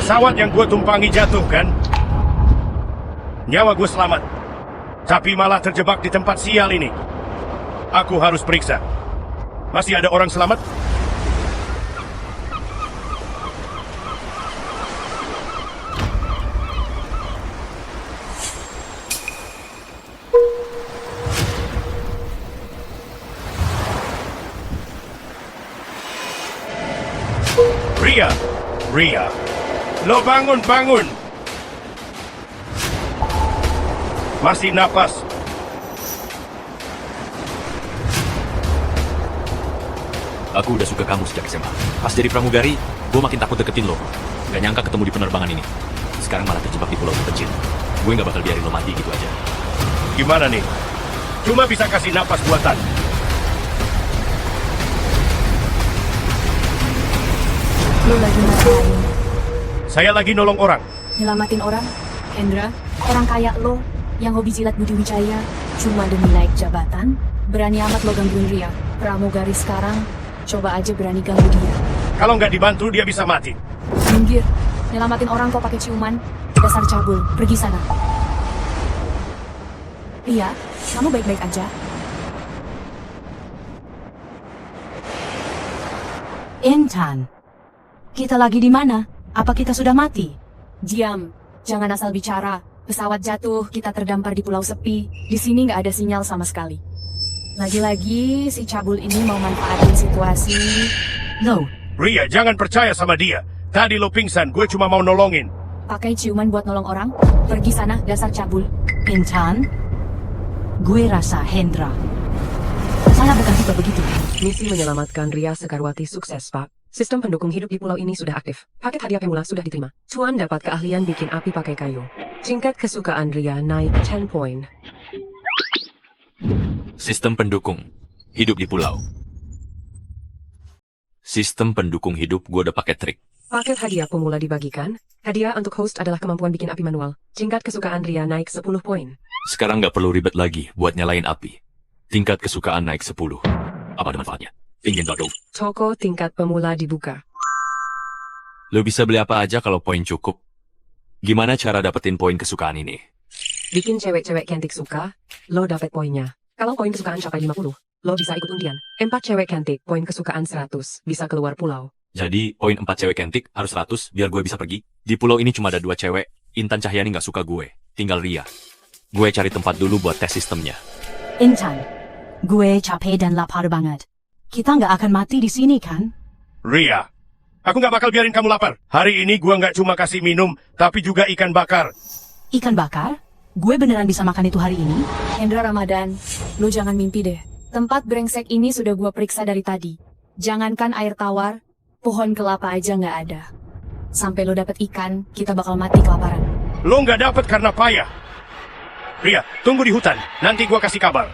Pesawat yang gue tumpangi jatuh, kan? Nyawa gue selamat. Tapi malah terjebak di tempat sial ini. Aku harus periksa. Masih ada orang selamat? Ria, lo bangun. Masih napas. Aku udah suka kamu sejak SMA. Pas jadi pramugari, gue makin takut deketin lo. Gak nyangka ketemu di penerbangan ini. Sekarang malah terjebak di pulau terpencil. Gue gak bakal biarin lo mati gitu aja. Gimana nih? Cuma bisa kasih napas buatan. Lo lagi ngapain? Saya lagi nolong orang. Nyelamatin orang? Hendra, orang kayak lo yang hobi jilat Budi Wijaya cuma demi naik jabatan? Berani amat lo gangguin Ria. Pramugari sekarang, coba aja berani ganggu dia. Kalau nggak dibantu, dia bisa mati. Minggir, nyelamatin orang kok pakai ciuman? Dasar cabul, pergi sana. Ria, kamu baik-baik aja? Intan, kita lagi di mana? Apa kita sudah mati? Diam, jangan asal bicara. Pesawat jatuh, kita terdampar di pulau sepi. Di sini nggak ada sinyal sama sekali. Lagi-lagi si cabul ini mau manfaatin situasi. Lo, Ria, jangan percaya sama dia. Tadi lo pingsan, gue cuma mau nolongin. Pakai ciuman buat nolong orang? Pergi sana, dasar cabul. Intan, gue rasa Hendra. Saya bukan tipe begitu. Misi menyelamatkan Ria Sekarwati sukses, Pak. Sistem pendukung hidup di pulau ini sudah aktif. Paket hadiah pemula sudah diterima. Tuan dapat keahlian bikin api pakai kayu. Tingkat kesukaan Ria naik 10 poin. Sistem pendukung hidup di pulau. Sistem pendukung hidup gue udah pakai trik. Paket hadiah pemula dibagikan. Hadiah untuk host adalah kemampuan bikin api manual. Tingkat kesukaan Ria naik 10 poin. Sekarang nggak perlu ribet lagi buat nyalain api. Tingkat kesukaan naik 10. Apa ada manfaatnya? Ingin dodol. Toko tingkat pemula dibuka. Lo bisa beli apa aja kalau poin cukup. Gimana cara dapetin poin kesukaan ini? Bikin cewek-cewek cantik suka, lo dapet poinnya. Kalau poin kesukaan capai 50, lo bisa ikut undian. 4 cewek cantik, poin kesukaan 100, bisa keluar pulau. Jadi, poin 4 cewek cantik harus 100 biar gue bisa pergi. Di pulau ini cuma ada 2 cewek. Intan Cahyani nggak suka gue. Tinggal Ria. Gue cari tempat dulu buat tes sistemnya. Intan, gue capek dan lapar banget. Kita nggak akan mati di sini, kan? Ria, aku nggak bakal biarin kamu lapar. Hari ini gue nggak cuma kasih minum, tapi juga ikan bakar. Ikan bakar? Gue beneran bisa makan itu hari ini? Hendra Ramadan, lo jangan mimpi deh. Tempat brengsek ini sudah gua periksa dari tadi. Jangankan air tawar, pohon kelapa aja nggak ada. Sampai lo dapet ikan, kita bakal mati kelaparan. Lo nggak dapet karena payah. Ria, tunggu di hutan. Nanti gue kasih kabar.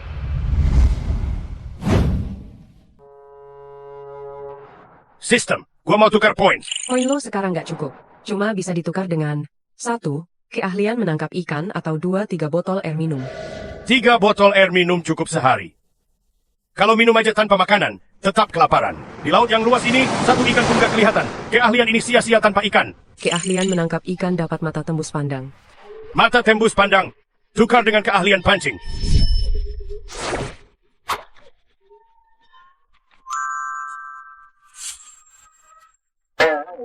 Sistem, gue mau tukar poin. Poin lo sekarang nggak cukup. Cuma bisa ditukar dengan 1. Keahlian menangkap ikan atau 2-3 botol air minum. 3 botol air minum cukup sehari. Kalau minum aja tanpa makanan, tetap kelaparan. Di laut yang luas ini, 1 ikan pun gak kelihatan. Keahlian ini sia-sia tanpa ikan. Keahlian menangkap ikan dapat mata tembus pandang. Mata tembus pandang. Tukar dengan keahlian pancing.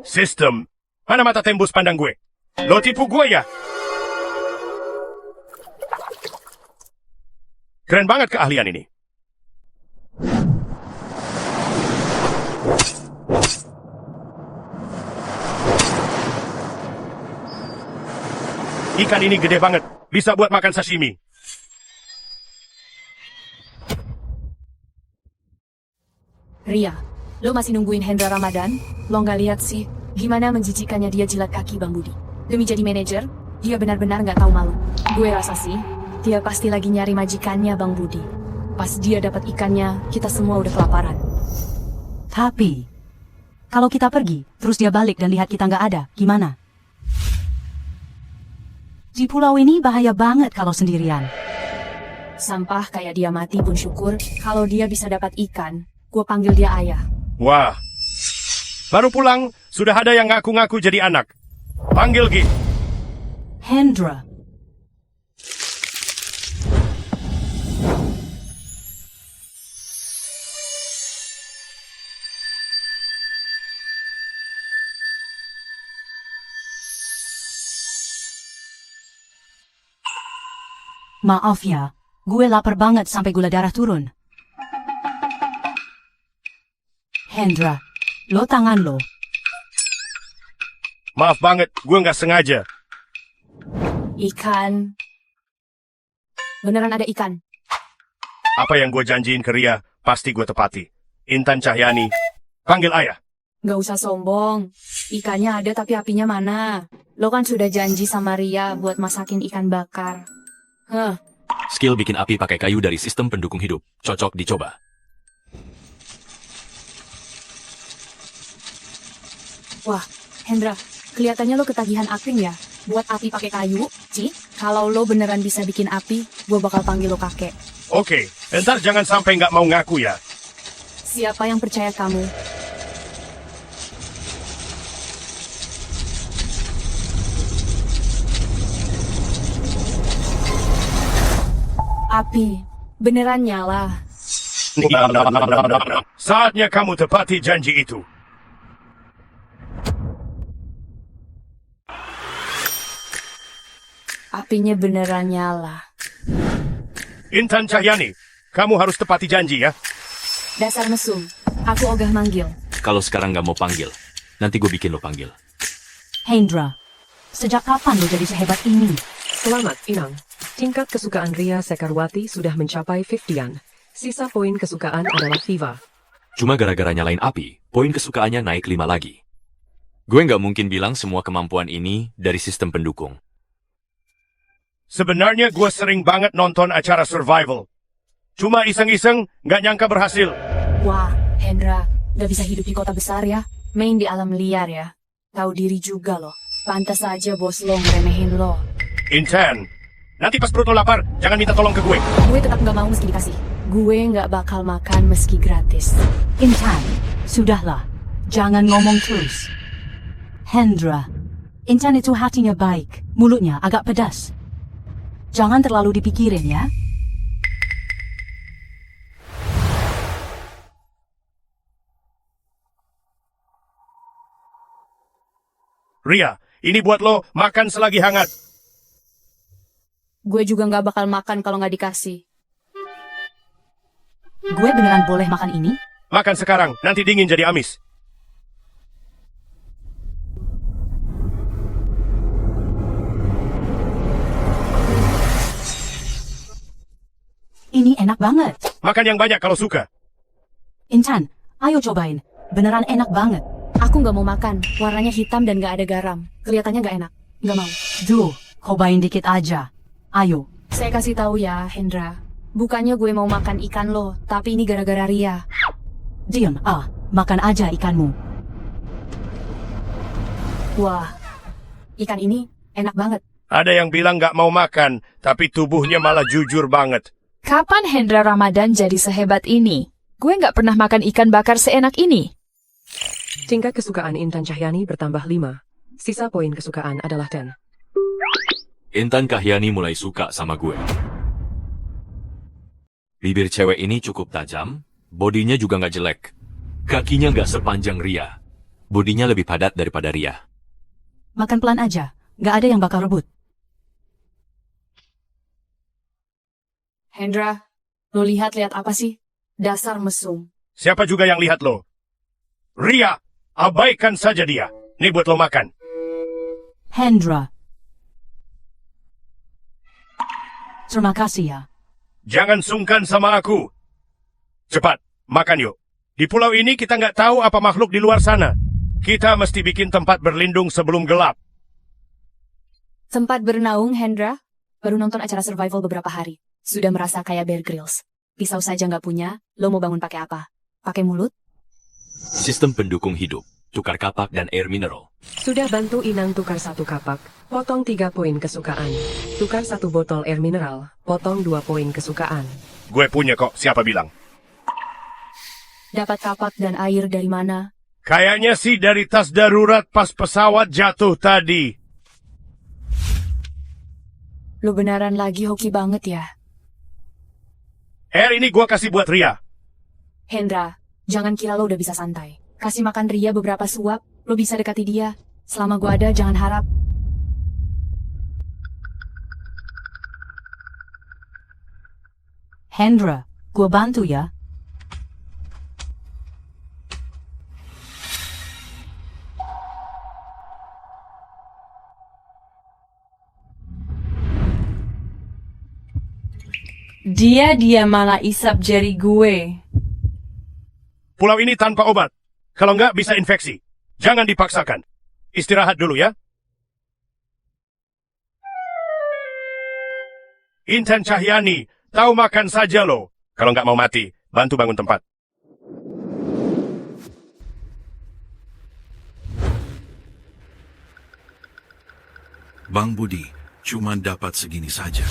Sistem. Mana mata tembus pandang gue? Lo tipu gue ya? Keren banget keahlian ini. Ikan ini gede banget. Bisa buat makan sashimi. Ria, lo masih nungguin Hendra Ramadan? Lo nggak lihat sih, gimana menjijikannya dia jilat kaki Bang Budi. Demi jadi manajer, dia benar-benar nggak tahu malu. Gue rasa sih, dia pasti lagi nyari majikannya Bang Budi. Pas dia dapat ikannya, kita semua udah kelaparan. Tapi, kalau kita pergi, terus dia balik dan lihat kita nggak ada, gimana? Di pulau ini bahaya banget kalau sendirian. Sampah kayak dia mati pun syukur, kalau dia bisa dapat ikan, gue panggil dia ayah. Wah, baru pulang, sudah ada yang ngaku-ngaku jadi anak. Panggil Git. Hendra. Maaf ya, gue lapar banget sampai gula darah turun. Hendra, lo tangan lo. Maaf banget, gue nggak sengaja. Ikan. Beneran ada ikan. Apa yang gue janjiin ke Ria, pasti gue tepati. Intan Cahyani, panggil ayah. Gak usah sombong. Ikannya ada tapi apinya mana? Lo kan sudah janji sama Ria buat masakin ikan bakar. Skill bikin api pakai kayu dari sistem pendukung hidup. Cocok dicoba. Wah, Hendra, kelihatannya lo ketagihan acting ya. Buat api pakai kayu, Ci. Kalau lo beneran bisa bikin api, gue bakal panggil lo kakek. Oke, ntar jangan sampai nggak mau ngaku ya. Siapa yang percaya kamu? Api, beneran nyala. Saatnya kamu tepati janji itu. Apinya beneran nyala. Intan Cahyani, kamu harus tepati janji ya. Dasar mesum, aku ogah manggil. Kalau sekarang nggak mau panggil, nanti gue bikin lo panggil. Hendra, sejak kapan lo jadi sehebat ini? Selamat, Inang. Tingkat kesukaan Ria Sekarwati sudah mencapai 50-an. Sisa poin kesukaan adalah Viva. Cuma gara-gara nyalain api, poin kesukaannya naik 5 lagi. Gue nggak mungkin bilang semua kemampuan ini dari sistem pendukung. Sebenarnya gue sering banget nonton acara survival. Cuma iseng-iseng, nggak nyangka berhasil. Wah, Hendra, gak bisa hidup di kota besar ya. Main di alam liar ya. Tahu diri juga loh. Pantas aja bos lo ngeremehin lo. Intan, nanti pas perut lo lapar, jangan minta tolong ke gue. Gue tetap gak mau meski dikasih. Gue gak bakal makan meski gratis. Intan, sudahlah. Jangan ngomong terus. Hendra, Intan itu hatinya baik, mulutnya agak pedas. Jangan terlalu dipikirin ya. Ria, ini buat lo, makan selagi hangat. Gue juga gak bakal makan kalau gak dikasih. Gue beneran boleh makan ini? Makan sekarang, nanti dingin jadi amis. Ini enak banget. Makan yang banyak kalau suka. Intan, ayo cobain. Beneran enak banget. Aku gak mau makan. Warnanya hitam dan gak ada garam. Kelihatannya gak enak. Gak mau. Duh, cobain dikit aja. Ayo. Saya kasih tahu ya, Hendra. Bukannya gue mau makan ikan lo, tapi ini gara-gara Ria. Diam, makan aja ikanmu. Wah, ikan ini enak banget. Ada yang bilang nggak mau makan, tapi tubuhnya malah jujur banget. Kapan Hendra Ramadan jadi sehebat ini? Gue nggak pernah makan ikan bakar seenak ini. Tingkat kesukaan Intan Cahyani bertambah 5. Sisa poin kesukaan adalah 10. Intan Cahyani mulai suka sama gue. Bibir cewek ini cukup tajam, bodinya juga nggak jelek. Kakinya nggak sepanjang Ria. Bodinya lebih padat daripada Ria. Makan pelan aja. Nggak ada yang bakal rebut. Hendra, lo lihat apa sih? Dasar mesum. Siapa juga yang lihat lo? Ria, abaikan saja dia. Nih buat lo makan. Hendra. Terima kasih ya. Jangan sungkan sama aku. Cepat, makan yuk. Di pulau ini kita nggak tahu apa makhluk di luar sana. Kita mesti bikin tempat berlindung sebelum gelap. Sempat bernaung, Hendra? Baru nonton acara survival beberapa hari. Sudah merasa kayak Bear Grylls. Pisau saja nggak punya, lo mau bangun pakai apa? Pakai mulut? Sistem pendukung hidup, tukar kapak dan air mineral. Sudah bantu Inang tukar 1 kapak, potong 3 poin kesukaan. Tukar 1 botol air mineral, potong 2 poin kesukaan. Gue punya kok, siapa bilang? Dapat kapak dan air dari mana? Kayaknya sih dari tas darurat pas pesawat jatuh tadi. Lo beneran lagi hoki banget ya. Ini gua kasih buat Ria. Hendra, jangan kira lo udah bisa santai. Kasih makan Ria beberapa suap, lo bisa dekati dia. Selama gua ada, jangan harap. Hendra, gua bantu ya. Dia malah isap jari gue. Pulau ini tanpa obat. Kalau nggak bisa infeksi. Jangan dipaksakan. Istirahat dulu ya. Intan Cahyani, tahu makan saja lo. Kalau nggak mau mati, bantu bangun tempat. Bang Budi, cuma dapat segini saja.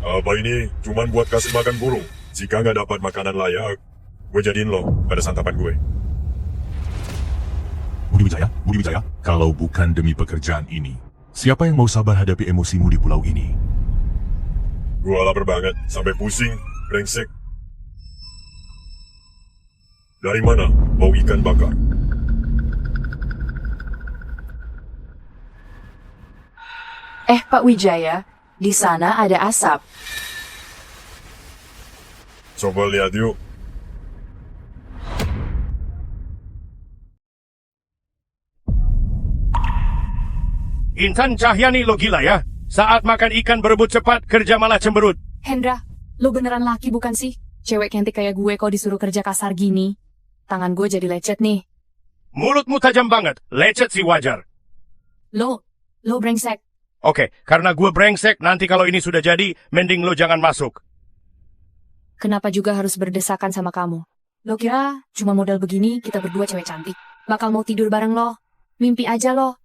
Apa ini? Cuman buat kasih makan burung. Jika nggak dapat makanan layak, gue jadiin lo pada santapan gue. Budi Wijaya, kalau bukan demi pekerjaan ini, siapa yang mau sabar hadapi emosimu di pulau ini? Gue lapar banget, sampai pusing, brengsek. Dari mana bau ikan bakar? Pak Wijaya, di sana ada asap. Coba lihat yuk. Intan Cahyani lo gila ya? Saat makan ikan berebut cepat, kerja malah cemberut. Hendra, lo beneran laki bukan sih? Cewek cantik kayak gue kok disuruh kerja kasar gini. Tangan gue jadi lecet nih. Mulutmu tajam banget, lecet sih wajar. Lo brengsek. Oke, karena gue brengsek, nanti kalau ini sudah jadi, mending lo jangan masuk. Kenapa juga harus berdesakan sama kamu? Lo kira cuma modal begini kita berdua cewek cantik? Bakal mau tidur bareng lo? Mimpi aja lo.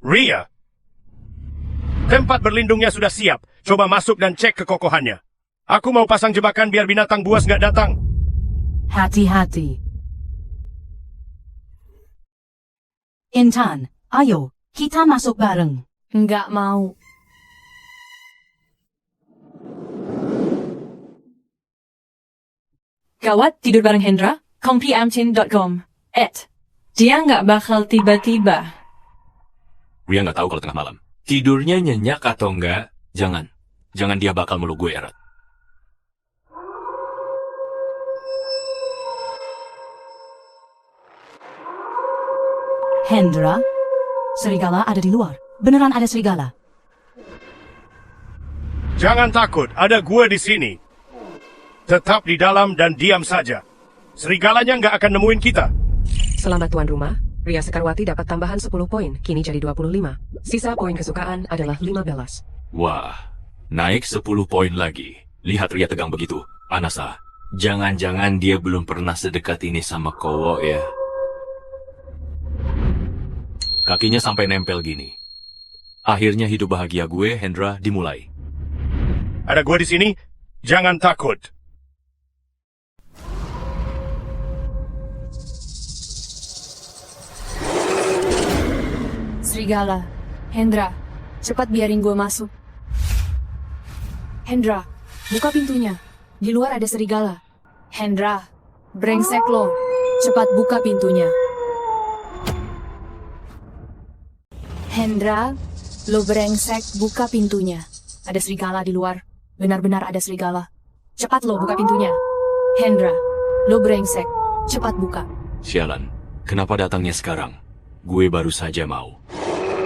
Ria, tempat berlindungnya sudah siap. Coba masuk dan cek kekokohannya. Aku mau pasang jebakan biar binatang buas nggak datang. Hati-hati. Intan, ayo, kita masuk bareng. Nggak mau. Gawat tidur bareng Hendra, kompiamchin.com. Dia nggak bakal tiba-tiba. Ria nggak tahu kalau tengah malam. Tidurnya nyenyak atau enggak, jangan. Jangan dia bakal meluk gue erat. Hendra, serigala ada di luar. Beneran ada serigala. Jangan takut, ada gue di sini. Tetap di dalam dan diam saja. Serigalanya nggak akan nemuin kita. Selamat tuan rumah. Ria Sekarwati dapat tambahan 10 poin, kini jadi 25. Sisa poin kesukaan adalah 15. Wah, naik 10 poin lagi. Lihat Ria tegang begitu. Anasa, jangan-jangan dia belum pernah sedekat ini sama Kowo ya. Kakinya sampai nempel gini. Akhirnya hidup bahagia gue, Hendra, dimulai. Ada gue di sini, jangan takut. Serigala. Hendra, cepat biarin gue masuk. Hendra, buka pintunya. Di luar ada serigala. Hendra, brengsek lo. Cepat buka pintunya. Hendra, lo brengsek, buka pintunya. Ada serigala di luar. Benar-benar ada serigala. Cepat lo buka pintunya. Hendra, lo brengsek. Cepat buka. Sialan, kenapa datangnya sekarang? Gue baru saja mau.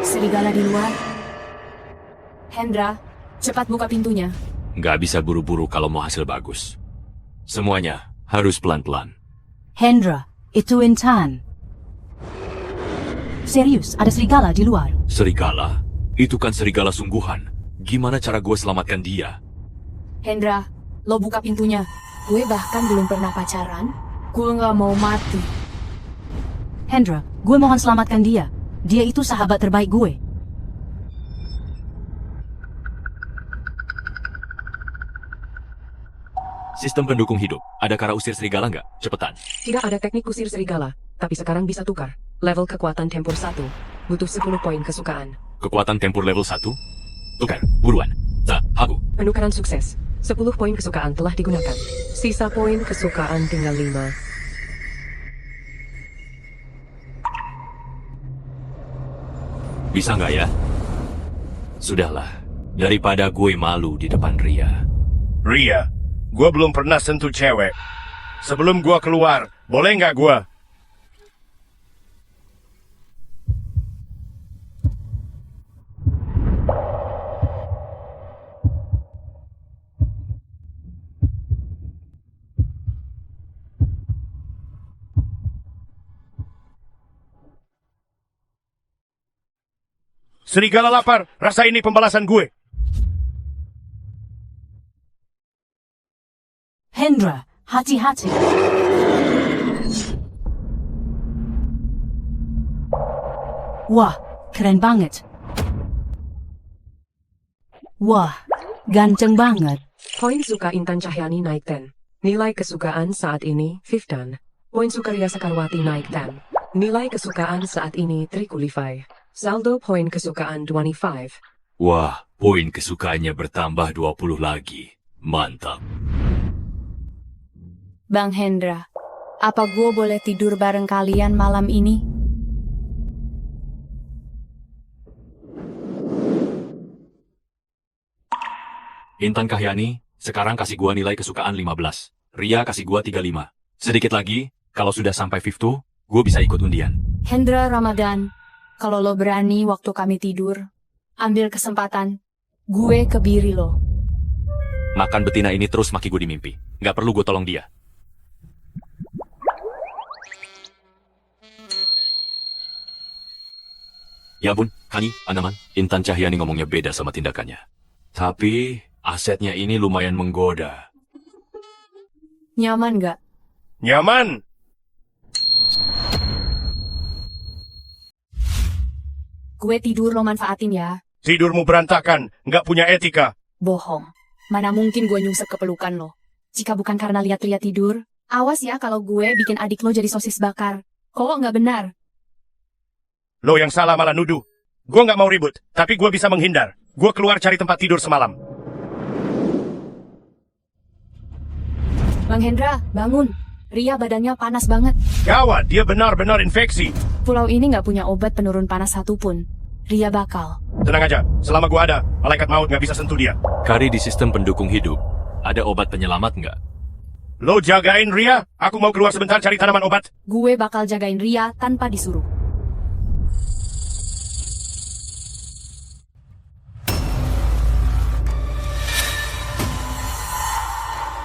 Serigala di luar. Hendra, cepat buka pintunya. Nggak bisa buru-buru kalau mau hasil bagus. Semuanya harus pelan-pelan. Hendra, itu Intan. Serius, ada serigala di luar. Serigala? Itu kan serigala sungguhan. Gimana cara gue selamatkan dia? Hendra, lo buka pintunya. Gue bahkan belum pernah pacaran. Gue nggak mau mati. Hendra, gue mohon selamatkan dia. Dia itu sahabat terbaik gue. Sistem pendukung hidup. Ada cara usir serigala nggak? Cepetan. Tidak ada teknik usir serigala, tapi sekarang bisa tukar. Level kekuatan tempur 1. Butuh 10 poin kesukaan. Kekuatan tempur level 1? Tukar, buruan. Aku. Penukaran sukses. 10 poin kesukaan telah digunakan. Sisa poin kesukaan tinggal 5. Bisa nggak ya? Sudahlah. Daripada gue malu di depan Ria. Ria, gue belum pernah sentuh cewek. Sebelum gue keluar, boleh nggak gue? Serigala lapar, rasa ini pembalasan gue. Hendra, hati-hati. Wah, keren banget. Wah, ganteng banget. Poin suka Intan Cahyani naik 10. Nilai kesukaan saat ini 15. Poin suka Ria Sekarwati naik 10. Nilai kesukaan saat ini Trikulify. Saldo poin kesukaan 25. Wah, poin kesukaannya bertambah 20 lagi. Mantap. Bang Hendra, apa gue boleh tidur bareng kalian malam ini? Intan Cahyani, sekarang kasih gua nilai kesukaan 15. Ria kasih gua 35. Sedikit lagi, kalau sudah sampai 50, gua bisa ikut undian. Hendra Ramadan, kalau lo berani waktu kami tidur, ambil kesempatan, gue kebiri lo. Makan betina ini terus maki gue di mimpi. Nggak perlu gue tolong dia. Ya bun, Hani, Anaman, Intan Cahyani ngomongnya beda sama tindakannya. Tapi, asetnya ini lumayan menggoda. Nyaman gak? Nyaman. Gue tidur lo manfaatin ya. Tidurmu berantakan, nggak punya etika. Bohong. Mana mungkin gue nyungsep ke pelukan lo. Jika bukan karena lihat Ria tidur, awas ya kalau gue bikin adik lo jadi sosis bakar. Kok nggak benar? Lo yang salah malah nuduh. Gue nggak mau ribut, tapi gue bisa menghindar. Gue keluar cari tempat tidur semalam. Bang Hendra, bangun. Ria badannya panas banget. Gawat, dia benar-benar infeksi. Pulau ini nggak punya obat penurun panas satupun. Ria bakal. Tenang aja, selama gue ada, malaikat maut nggak bisa sentuh dia. Kari di sistem pendukung hidup, ada obat penyelamat nggak? Lo jagain Ria, aku mau keluar sebentar cari tanaman obat. Gue bakal jagain Ria tanpa disuruh.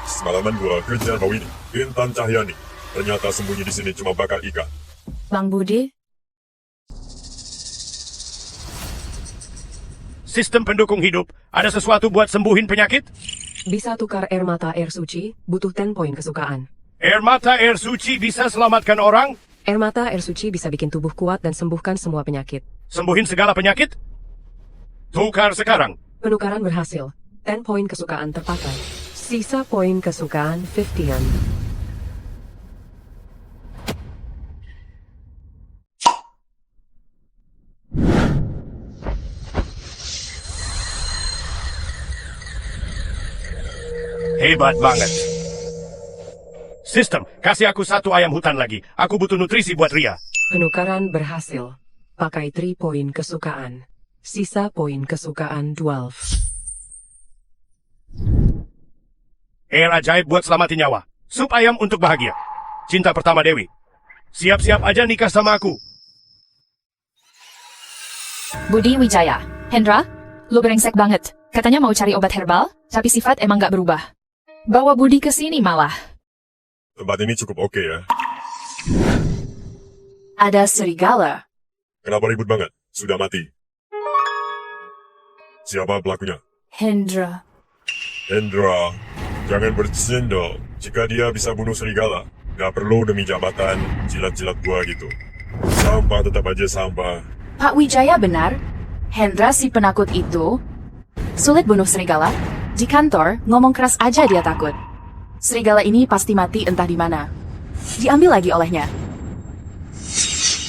Semalaman gua kejar bau ini, Intan Cahyani. Ternyata sembunyi di sini cuma bakar ikan. Bang Budi, Sistem pendukung hidup, ada sesuatu buat sembuhin penyakit? Bisa tukar air mata air suci, butuh 10 poin kesukaan. Air mata air suci bisa selamatkan orang? Air mata air suci bisa bikin tubuh kuat dan sembuhkan semua penyakit. Sembuhin segala penyakit? Tukar sekarang. Penukaran berhasil. 10 poin kesukaan terpakai. Sisa poin kesukaan 15. Hebat banget. Sistem, kasih aku satu ayam hutan lagi. Aku butuh nutrisi buat Ria. Penukaran berhasil. Pakai 3 poin kesukaan. Sisa poin kesukaan 12. Air ajaib buat selamatin nyawa. Sup ayam untuk bahagia. Cinta pertama Dewi. Siap-siap aja nikah sama aku. Budi Wijaya. Hendra, lu brengsek banget. Katanya mau cari obat herbal, tapi sifat emang gak berubah. Bawa Budi ke sini malah. Tempat ini cukup oke ya. ada serigala. Kenapa ribut banget? Sudah mati. Siapa pelakunya? Hendra. Hendra, jangan bercanda. Jika dia bisa bunuh serigala, gak perlu demi jabatan jilat-jilat gua gitu. Sampah tetap aja sampah. Pak Wijaya benar. Hendra si penakut itu sulit bunuh serigala. Di kantor, ngomong keras aja dia takut. Serigala ini pasti mati entah di mana. Diambil lagi olehnya.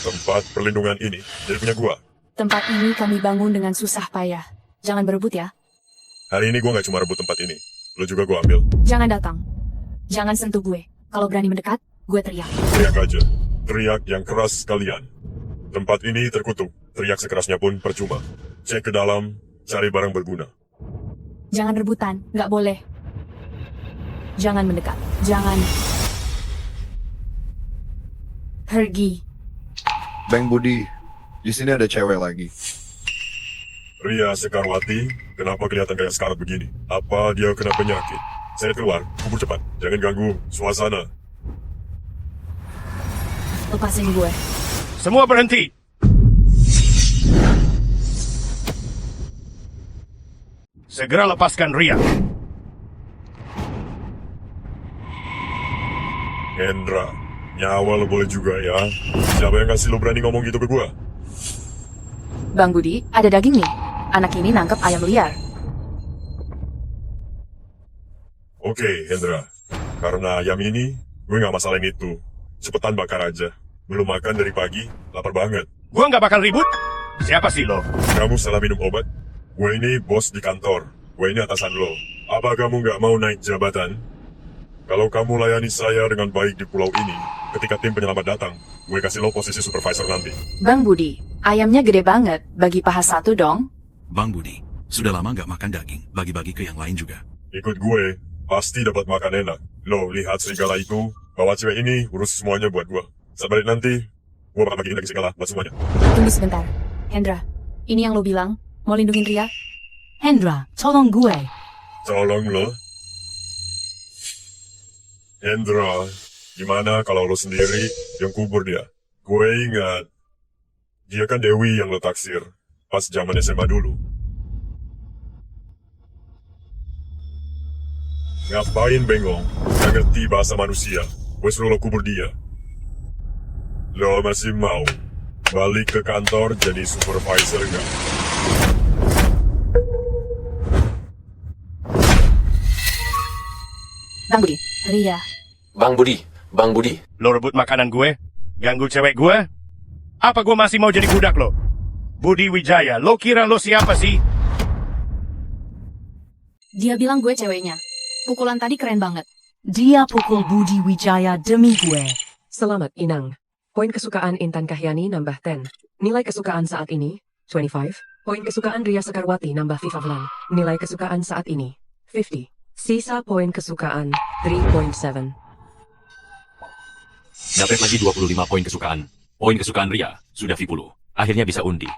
Tempat perlindungan ini jadi punya gua. Tempat ini kami bangun dengan susah payah. Jangan berebut ya. Hari ini gua nggak cuma rebut tempat ini. Lo juga gua ambil. Jangan datang. Jangan sentuh gue. Kalau berani mendekat, gue teriak. Teriak aja. Teriak yang keras sekalian. Tempat ini terkutuk. Teriak sekerasnya pun percuma. Cek ke dalam, cari barang berguna. Jangan rebutan, nggak boleh. Jangan mendekat. Jangan. Pergi. Bang Budi, di sini ada cewek lagi. Ria Sekarwati, kenapa kelihatan kayak sekarat begini? Apa dia kena penyakit? Saya keluar, kubur cepat. Jangan ganggu suasana. Lepasin gue. Semua berhenti. Segera lepaskan Ria. Hendra, nyawa lo boleh juga ya. Siapa yang kasih lo berani ngomong gitu ke gua? Bang Budi, ada daging nih. Anak ini nangkep ayam liar. Oke, Hendra. Karena ayam ini, gue nggak masalahin itu. Cepetan bakar aja. Belum makan dari pagi, lapar banget. Gua nggak bakal ribut. Siapa sih lo? Kamu salah minum obat? Gue ini bos di kantor. Gue ini atasan lo. Apa kamu nggak mau naik jabatan? Kalau kamu layani saya dengan baik di pulau ini, ketika tim penyelamat datang, gue kasih lo posisi supervisor nanti. Bang Budi, ayamnya gede banget. Bagi paha satu dong. Bang Budi, sudah lama nggak makan daging. Bagi-bagi ke yang lain juga. Ikut gue, pasti dapat makan enak. Lo lihat serigala itu, bawa cewek ini urus semuanya buat gue. Saat balik nanti, gue bakal bagiin daging serigala buat semuanya. Tunggu sebentar. Hendra, ini yang lo bilang? Mau lindungin Ria? Hendra, tolong gue. Tolong lo. Hendra, gimana kalau lo sendiri yang kubur dia? Gue ingat, dia kan Dewi yang lo taksir pas zaman SMA dulu. Ngapain bengong? Gak ngerti bahasa manusia. Gue suruh lo kubur dia. Lo masih mau balik ke kantor jadi supervisor nggak? Bang Budi. Ria. Bang Budi. Lo rebut makanan gue? Ganggu cewek gue? Apa gue masih mau jadi budak lo? Budi Wijaya, lo kira lo siapa sih? Dia bilang gue ceweknya. Pukulan tadi keren banget. Dia pukul Budi Wijaya demi gue. Selamat, Inang. Poin kesukaan Intan Kahyani nambah 10. Nilai kesukaan saat ini, 25. Poin kesukaan Ria Sekarwati nambah 15. Nilai kesukaan saat ini, 50. Sisa poin kesukaan, 3.7. Dapat lagi 25 poin kesukaan. Poin kesukaan Ria sudah 50. Akhirnya bisa undi.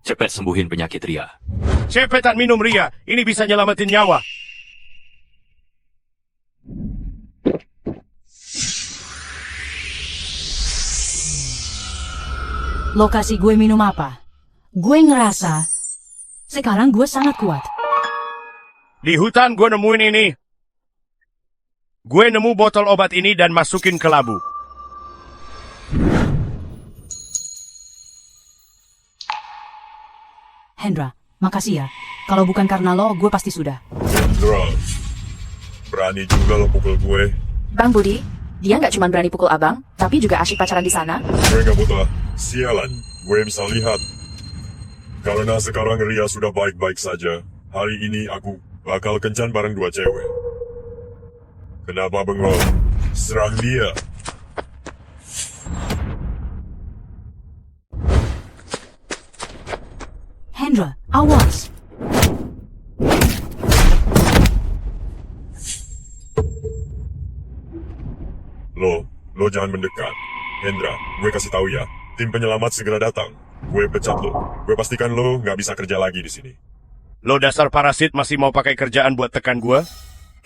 Cepet sembuhin penyakit Ria. Cepetan minum Ria. Ini bisa nyelamatin nyawa. Lo kasih gue minum apa? Gue ngerasa sekarang gue sangat kuat. Di hutan gue nemuin ini. Gue nemu botol obat ini dan masukin ke labu. Hendra, makasih ya. Kalau bukan karena lo, gue pasti sudah. Hendra, berani juga lo pukul gue. Bang Budi, dia nggak cuma berani pukul abang, tapi juga asyik pacaran di sana. Gue nggak buta. Sialan, gue bisa lihat. Karena sekarang Ria sudah baik-baik saja, hari ini aku bakal kencan bareng 2 cewek. Kenapa bengong? Serang dia. Hendra, awas. Lo jangan mendekat. Hendra, gue kasih tahu ya, tim penyelamat segera datang. Gue pecat lo. Gue pastikan lo nggak bisa kerja lagi di sini. Lo dasar parasit masih mau pakai kerjaan buat tekan gue?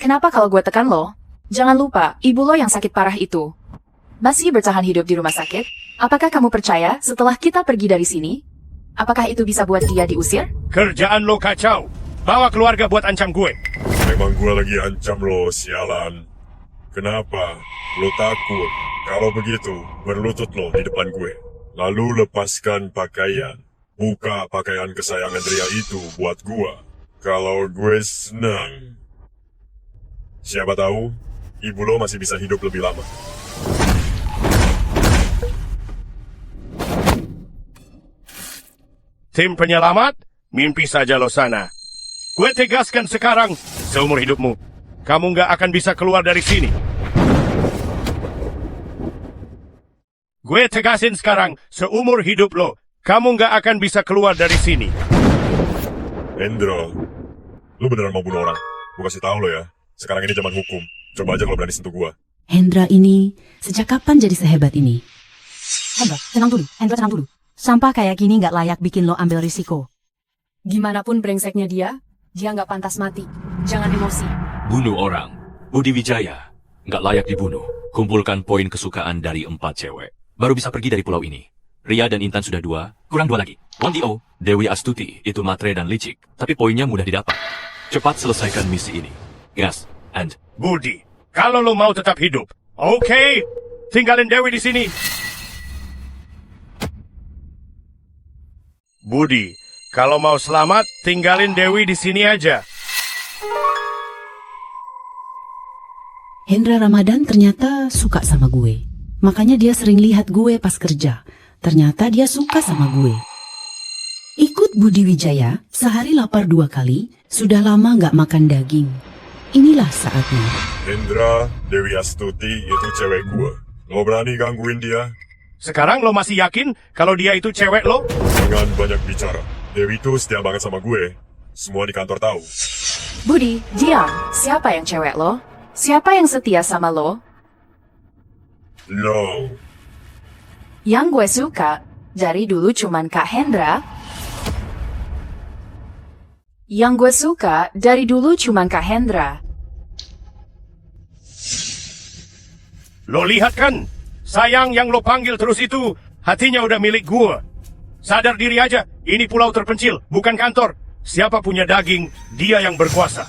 Kenapa kalau gue tekan lo? Jangan lupa, ibu lo yang sakit parah itu masih bertahan hidup di rumah sakit. Apakah kamu percaya setelah kita pergi dari sini? Apakah itu bisa buat dia diusir? Kerjaan lo kacau. Bawa keluarga buat ancam gue. Memang gue lagi ancam lo, sialan. Kenapa? Lo takut? Kalau begitu, berlutut lo di depan gue. Lalu lepaskan pakaian. Buka pakaian kesayangan Ria itu buat gua. Kalau gue senang. Siapa tahu, ibu lo masih bisa hidup lebih lama. Tim penyelamat, mimpi saja lo sana. Gue tegaskan sekarang, seumur hidupmu, kamu nggak akan bisa keluar dari sini. Gue tegasin sekarang, seumur hidup lo, kamu nggak akan bisa keluar dari sini. Hendra, lu beneran mau bunuh orang? Gue kasih tahu lo ya, sekarang ini zaman hukum. Coba aja kalau berani sentuh gua. Hendra ini, sejak kapan jadi sehebat ini? Hendra, tenang dulu. Hendra, tenang dulu. Sampah kayak gini nggak layak bikin lo ambil risiko. Gimanapun brengseknya dia nggak pantas mati. Jangan emosi. Bunuh orang. Budi Wijaya. Nggak layak dibunuh. Kumpulkan poin kesukaan dari 4 cewek. Baru bisa pergi dari pulau ini. Ria dan Intan sudah 2, kurang 2 lagi. 1DO, Dewi Astuti, itu matre dan licik. Tapi poinnya mudah didapat. Cepat selesaikan misi ini. Gas, and... Budi, kalau lo mau tetap hidup, oke, tinggalin Dewi di sini. Budi, kalau mau selamat, tinggalin Dewi di sini aja. Hendra Ramadan ternyata suka sama gue. Makanya dia sering lihat gue pas kerja. Ternyata dia suka sama gue. Ikut Budi Wijaya, sehari lapar 2 kali, sudah lama nggak makan daging. Inilah saatnya. Hendra, Dewi Astuti itu cewek gua. Lo berani gangguin dia? Sekarang lo masih yakin kalau dia itu cewek lo? Jangan banyak bicara. Dewi itu setia banget sama gue. Semua di kantor tahu. Budi, diam. Siapa yang cewek lo? Siapa yang setia sama lo? No. Yang gue suka, dari dulu cuman Kak Hendra. Yang gue suka, dari dulu cuman Kak Hendra. Lo lihat kan? Sayang yang lo panggil terus itu, hatinya udah milik gua. Sadar diri aja, ini pulau terpencil, bukan kantor. Siapa punya daging, dia yang berkuasa.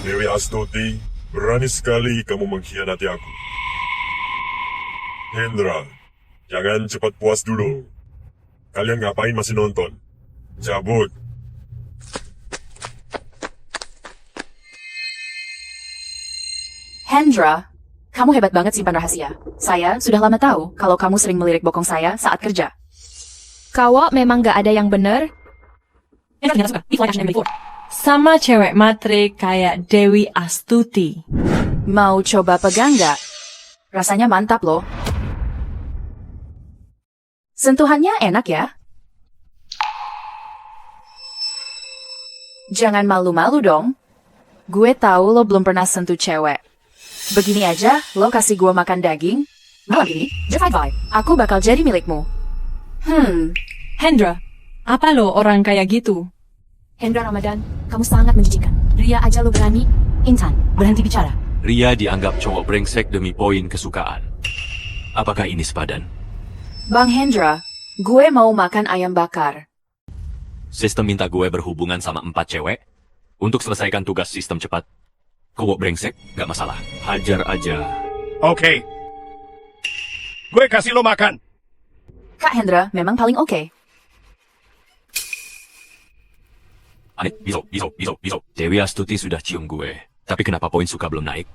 Dewi Astuti, berani sekali kamu mengkhianati aku. Hendra, jangan cepat puas dulu. Kalian ngapain masih nonton? Cabut. Hendra, kamu hebat banget simpan rahasia. Saya sudah lama tahu kalau kamu sering melirik bokong saya saat kerja. Kawak memang gak ada yang bener. Sama cewek matre kayak Dewi Astuti. Mau coba pegang gak? Rasanya mantap loh. Sentuhannya enak ya? Jangan malu-malu dong. Gue tahu lo belum pernah sentuh cewek. Begini aja, lo kasih gue makan daging. Malam ini, just vibe. Aku bakal jadi milikmu. Hendra, apa lo orang kayak gitu? Hendra Ramadan, kamu sangat menjijikan. Ria aja lo berani. Intan, berhenti bicara. Ria dianggap cowok brengsek demi poin kesukaan. Apakah ini sepadan? Bang Hendra, gue mau makan ayam bakar. Sistem minta gue berhubungan sama 4 cewek untuk selesaikan tugas sistem cepat. Cowok brengsek, gak masalah. Hajar aja. Oke. Gue kasih lo makan. Kak Hendra memang paling oke. Aneh, bisa. Dewi Astuti sudah cium gue. Tapi kenapa poin suka belum naik?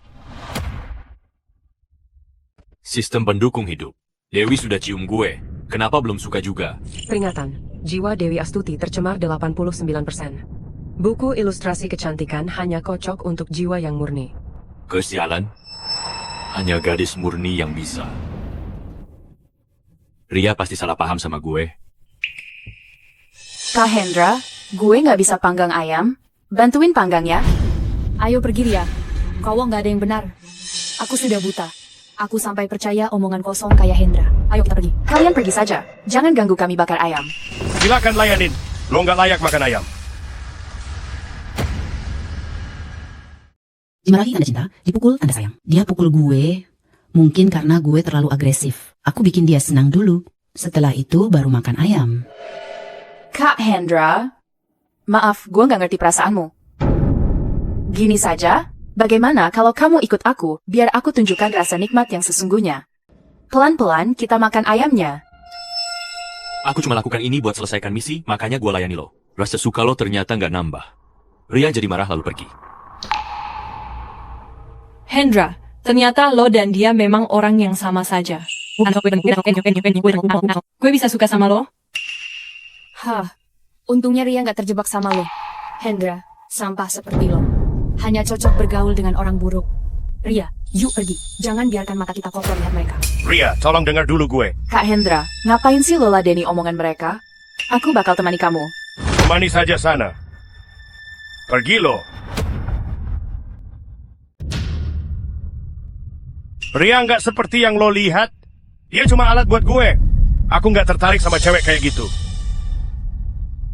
Sistem pendukung hidup. Dewi sudah cium gue. Kenapa belum suka juga? Peringatan, jiwa Dewi Astuti tercemar 89%. Buku ilustrasi kecantikan hanya kocok untuk jiwa yang murni. Kesialan. Hanya gadis murni yang bisa. Ria pasti salah paham sama gue. Kak Hendra, gue nggak bisa panggang ayam. Bantuin panggang ya. Ayo pergi Ria. Kawak gak ada yang benar. Aku sudah buta. Aku sampai percaya omongan kosong kayak Hendra. Ayo kita pergi. Kalian pergi saja. Jangan ganggu kami bakar ayam. Silakan layanin. Lo nggak layak makan ayam. Dimarahi tanda cinta, dipukul tanda sayang. Dia pukul gue, mungkin karena gue terlalu agresif. Aku bikin dia senang dulu. Setelah itu baru makan ayam. Kak Hendra, maaf, gue nggak ngerti perasaanmu. Gini saja, bagaimana kalau kamu ikut aku, biar aku tunjukkan rasa nikmat yang sesungguhnya. Pelan-pelan kita makan ayamnya. Aku cuma lakukan ini buat selesaikan misi, makanya gua layani lo. Rasa suka lo ternyata nggak nambah. Ria jadi marah lalu pergi. Hendra, ternyata lo dan dia memang orang yang sama saja. Gue bisa suka sama lo? Hah, untungnya Ria nggak terjebak sama lo. Hendra, sampah seperti lo. Hanya cocok bergaul dengan orang buruk. Ria, yuk pergi. Jangan biarkan mata kita kotor lihat mereka. Ria, tolong dengar dulu gue. Kak Hendra, ngapain sih lo ladeni omongan mereka? Aku bakal temani kamu. Temani saja sana. Pergi lo. Ria nggak seperti yang lo lihat. Dia cuma alat buat gue. Aku nggak tertarik sama cewek kayak gitu.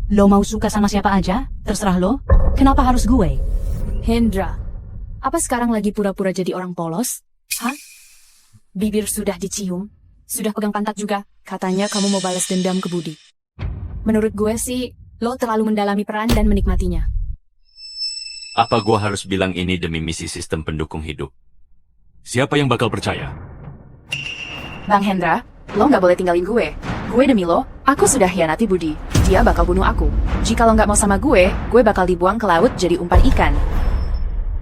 Lo mau suka sama siapa aja? Terserah lo. Kenapa harus gue? Hendra, apa sekarang lagi pura-pura jadi orang polos? Hah? Bibir sudah dicium, sudah pegang pantat juga. Katanya kamu mau balas dendam ke Budi. Menurut gue sih, lo terlalu mendalami peran dan menikmatinya. Apa gua harus bilang ini demi misi sistem pendukung hidup? Siapa yang bakal percaya? Bang Hendra, lo nggak boleh tinggalin gue. Gue demi lo, aku sudah hianati Budi. Dia bakal bunuh aku. Jika lo nggak mau sama gue bakal dibuang ke laut jadi umpan ikan.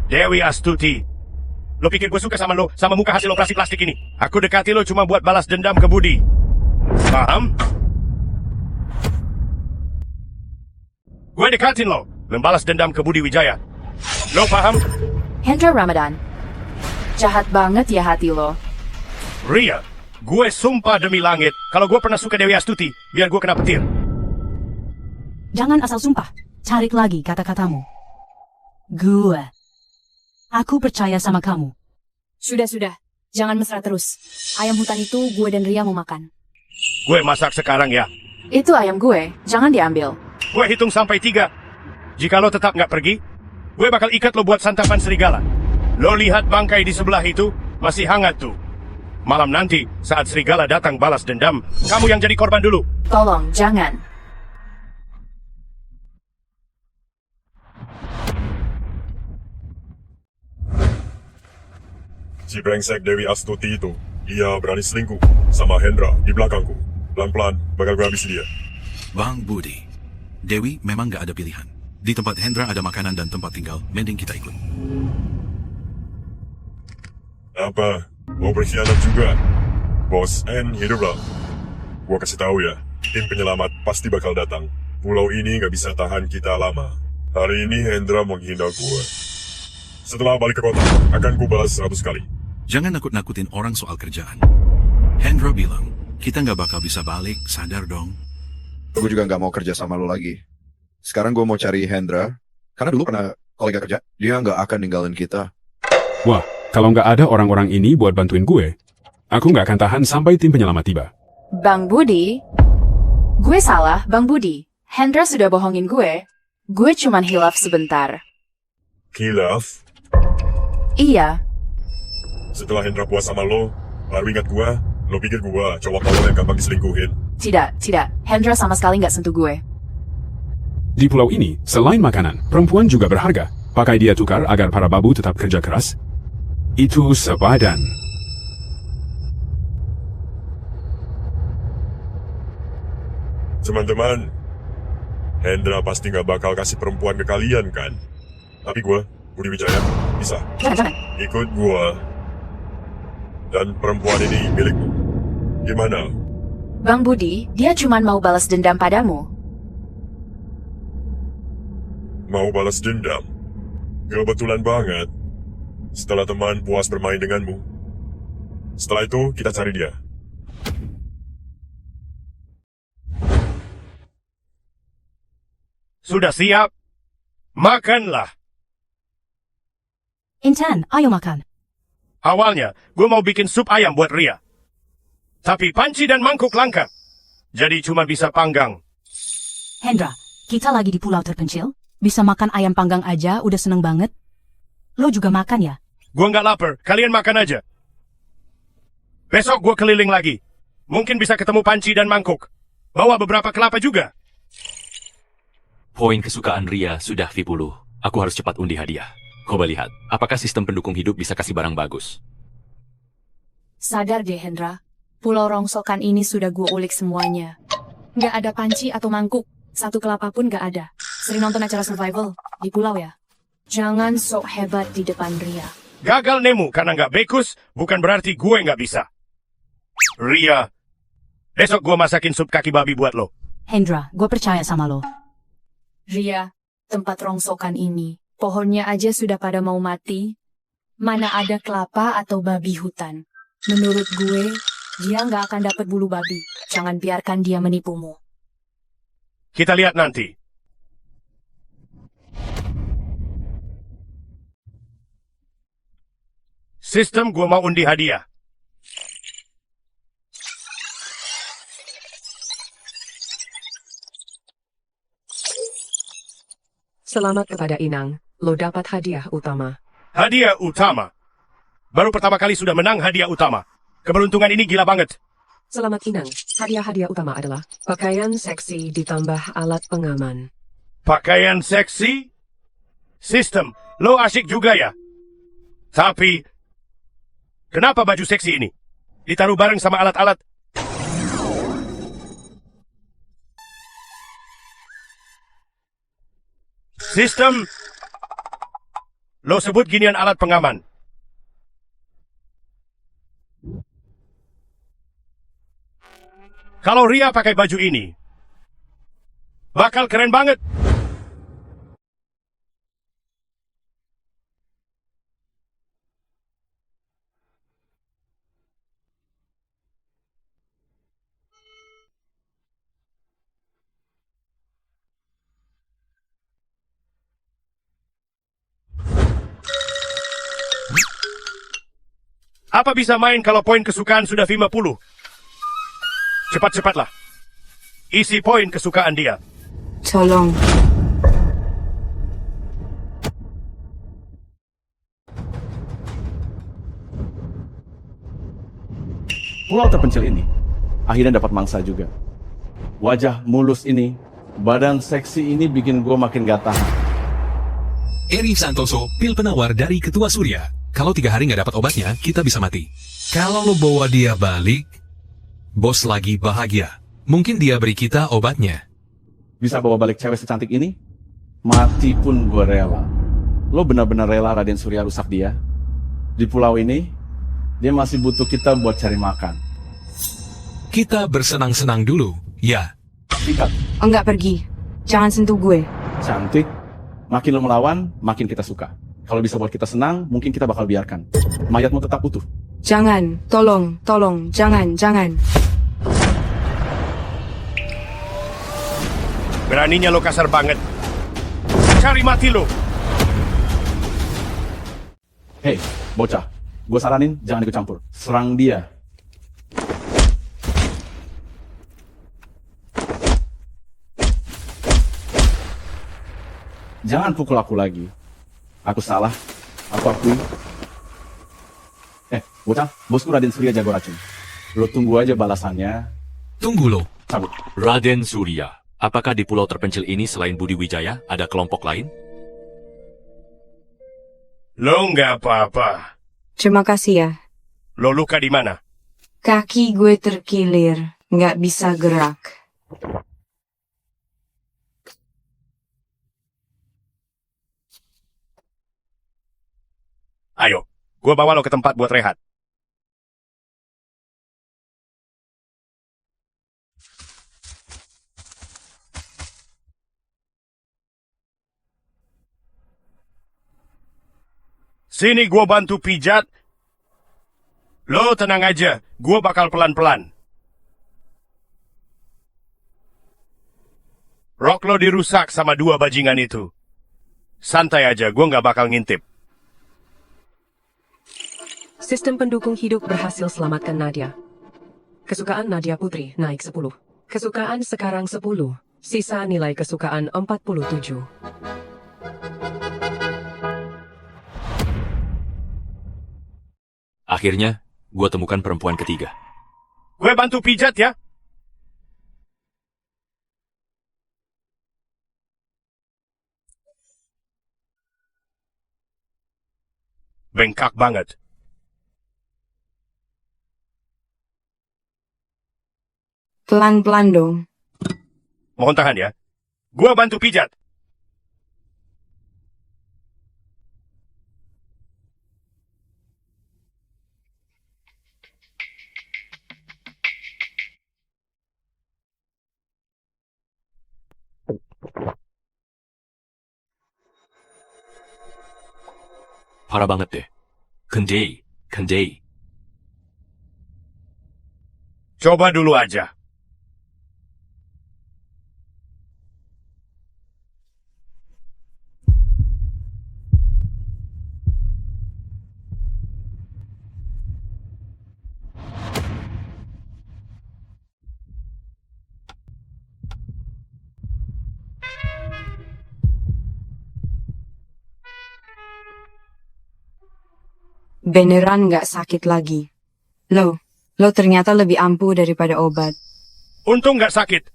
Dewi Astuti. Lo pikir gue suka sama lo, sama muka hasil operasi plastik ini? Aku dekati lo cuma buat balas dendam ke Budi. Paham? Gue dekatin lo, membalas dendam ke Budi Wijaya. Lo paham? Hendra Ramadan. Jahat banget ya hati lo. Ria, gue sumpah demi langit, kalau gue pernah suka Dewi Astuti, biar gue kena petir. Jangan asal sumpah. Cari lagi kata-katamu. Gue. Aku percaya sama kamu. Sudah. Jangan mesra terus. Ayam hutan itu gue dan Ria mau makan. Gue masak sekarang ya. Itu ayam gue, jangan diambil. Gue hitung sampai 3. Jika lo tetap nggak pergi, gue bakal ikat lo buat santapan serigala. Lo lihat bangkai di sebelah itu, masih hangat tuh. Malam nanti, saat serigala datang balas dendam, kamu yang jadi korban dulu. Tolong, jangan. Si brengsek Dewi Astuti itu, dia berani selingkuh sama Hendra di belakangku. Pelan-pelan bakal gue habisi dia. Bang Budi, Dewi memang nggak ada pilihan. Di tempat Hendra ada makanan dan tempat tinggal, mending kita ikut. Apa? Mau berkhianat juga? Bos N hiduplah. Gua kasih tahu ya, tim penyelamat pasti bakal datang. Pulau ini nggak bisa tahan kita lama. Hari ini Hendra menghina gua. Setelah balik ke kota, akan ku balas 100 kali. Jangan nakut-nakutin orang soal kerjaan. Hendra bilang, kita nggak bakal bisa balik, sadar dong. Gue juga nggak mau kerja sama lo lagi. Sekarang gue mau cari Hendra, karena dulu pernah kolega kerja. Dia nggak akan ninggalin kita. Wah, kalau nggak ada orang-orang ini buat bantuin gue, aku nggak akan tahan sampai tim penyelamat tiba. Bang Budi? Gue salah, Bang Budi. Hendra sudah bohongin gue. Gue cuman hilaf sebentar. Hilaf? Iya. Setelah Hendra puas sama lo, baru ingat gua, lo pikir gua cowok tolol yang gampang diselingkuhin. Tidak. Hendra sama sekali nggak sentuh gue. Di pulau ini, selain makanan, perempuan juga berharga. Pakai dia tukar agar para babu tetap kerja keras. Itu sepadan. Teman-teman, Hendra pasti nggak bakal kasih perempuan ke kalian kan? Tapi gua, Budi Wijaya, bisa. Jangan. Ikut gua. Dan perempuan ini milikmu. Gimana? Bang Budi, dia cuman mau balas dendam padamu. Mau balas dendam? Kebetulan banget. Setelah teman puas bermain denganmu. Setelah itu, kita cari dia. Sudah siap? Makanlah. Intan, ayo makan. Awalnya, gue mau bikin sup ayam buat Ria. Tapi panci dan mangkuk langka. Jadi cuma bisa panggang. Hendra, kita lagi di pulau terpencil. Bisa makan ayam panggang aja, udah seneng banget. Lo juga makan ya? Gue nggak lapar, kalian makan aja. Besok gue keliling lagi. Mungkin bisa ketemu panci dan mangkuk. Bawa beberapa kelapa juga. Poin kesukaan Ria sudah V10. Aku harus cepat undi hadiah. Coba lihat, apakah sistem pendukung hidup bisa kasih barang bagus? Sadar deh, Hendra. Pulau rongsokan ini sudah gue ulik semuanya. Nggak ada panci atau mangkuk. Satu kelapa pun nggak ada. Sering nonton acara survival di pulau ya? Jangan sok hebat di depan Ria. Gagal nemu karena nggak bekus, bukan berarti gue nggak bisa. Ria, besok gue masakin sup kaki babi buat lo. Hendra, gue percaya sama lo. Ria, tempat rongsokan ini, pohonnya aja sudah pada mau mati. Mana ada kelapa atau babi hutan. Menurut gue, dia nggak akan dapat bulu babi. Jangan biarkan dia menipumu. Kita lihat nanti. Sistem gue mau undi hadiah. Selamat kepada Inang, lo dapat hadiah utama. Hadiah utama. Baru pertama kali sudah menang hadiah utama. Keberuntungan ini gila banget. Selamat Inang, hadiah utama adalah pakaian seksi ditambah alat pengaman. Pakaian seksi? Sistem, lo asik juga ya? Tapi, kenapa baju seksi ini ditaruh bareng sama alat-alat? Sistem, lo sebut ginian alat pengaman. Kalau Ria pakai baju ini, bakal keren banget. Apa bisa main kalau poin kesukaan sudah 50? Cepat-cepatlah. Isi poin kesukaan dia. Tolong. Pulau terpencil ini akhirnya dapat mangsa juga. Wajah mulus ini, badan seksi ini bikin gue makin gak tahan. Eri Santoso, pil penawar dari Ketua Surya. Kalau 3 hari nggak dapat obatnya, kita bisa mati. Kalau lo bawa dia balik, bos lagi bahagia. Mungkin dia beri kita obatnya. Bisa bawa balik cewek secantik ini? Mati pun gue rela. Lo benar-benar rela Raden Surya rusak dia? Di pulau ini, dia masih butuh kita buat cari makan. Kita bersenang-senang dulu, ya. Sikat. Enggak pergi. Jangan sentuh gue. Cantik. Makin lo melawan, makin kita suka. Kalau bisa buat kita senang, mungkin kita bakal biarkan. Mayatmu tetap utuh. Jangan. Tolong. Jangan. Beraninya lo kasar banget. Cari mati lo. Hei, bocah. Gue saranin jangan ikut campur. Serang dia. Jangan pukul aku lagi. Aku salah. Aku akui. Bocah, bosku Raden Surya jago racun. Lo tunggu aja balasannya. Tunggu lo. Cabut. Raden Surya, apakah di pulau terpencil ini selain Budi Wijaya, ada kelompok lain? Lo nggak apa-apa. Terima kasih ya. Lo luka di mana? Kaki gue terkilir. Nggak bisa gerak. Ayo, gue bawa lo ke tempat buat rehat. Sini gue bantu pijat. Lo tenang aja, gue bakal pelan-pelan. Rok lo dirusak sama 2 bajingan itu. Santai aja, gue nggak bakal ngintip. Sistem pendukung hidup berhasil selamatkan Nadia. Kesukaan Nadia Putri naik 10. Kesukaan sekarang 10. Sisa nilai kesukaan 47. Akhirnya, gue temukan perempuan ketiga. Gue bantu pijat ya. Bengkak banget. Pelan-pelan dong. Mohon tahan ya. Gua bantu pijat. Parah banget deh. Kendei. Coba dulu aja. Beneran nggak sakit lagi. Lo ternyata lebih ampuh daripada obat. Untung nggak sakit.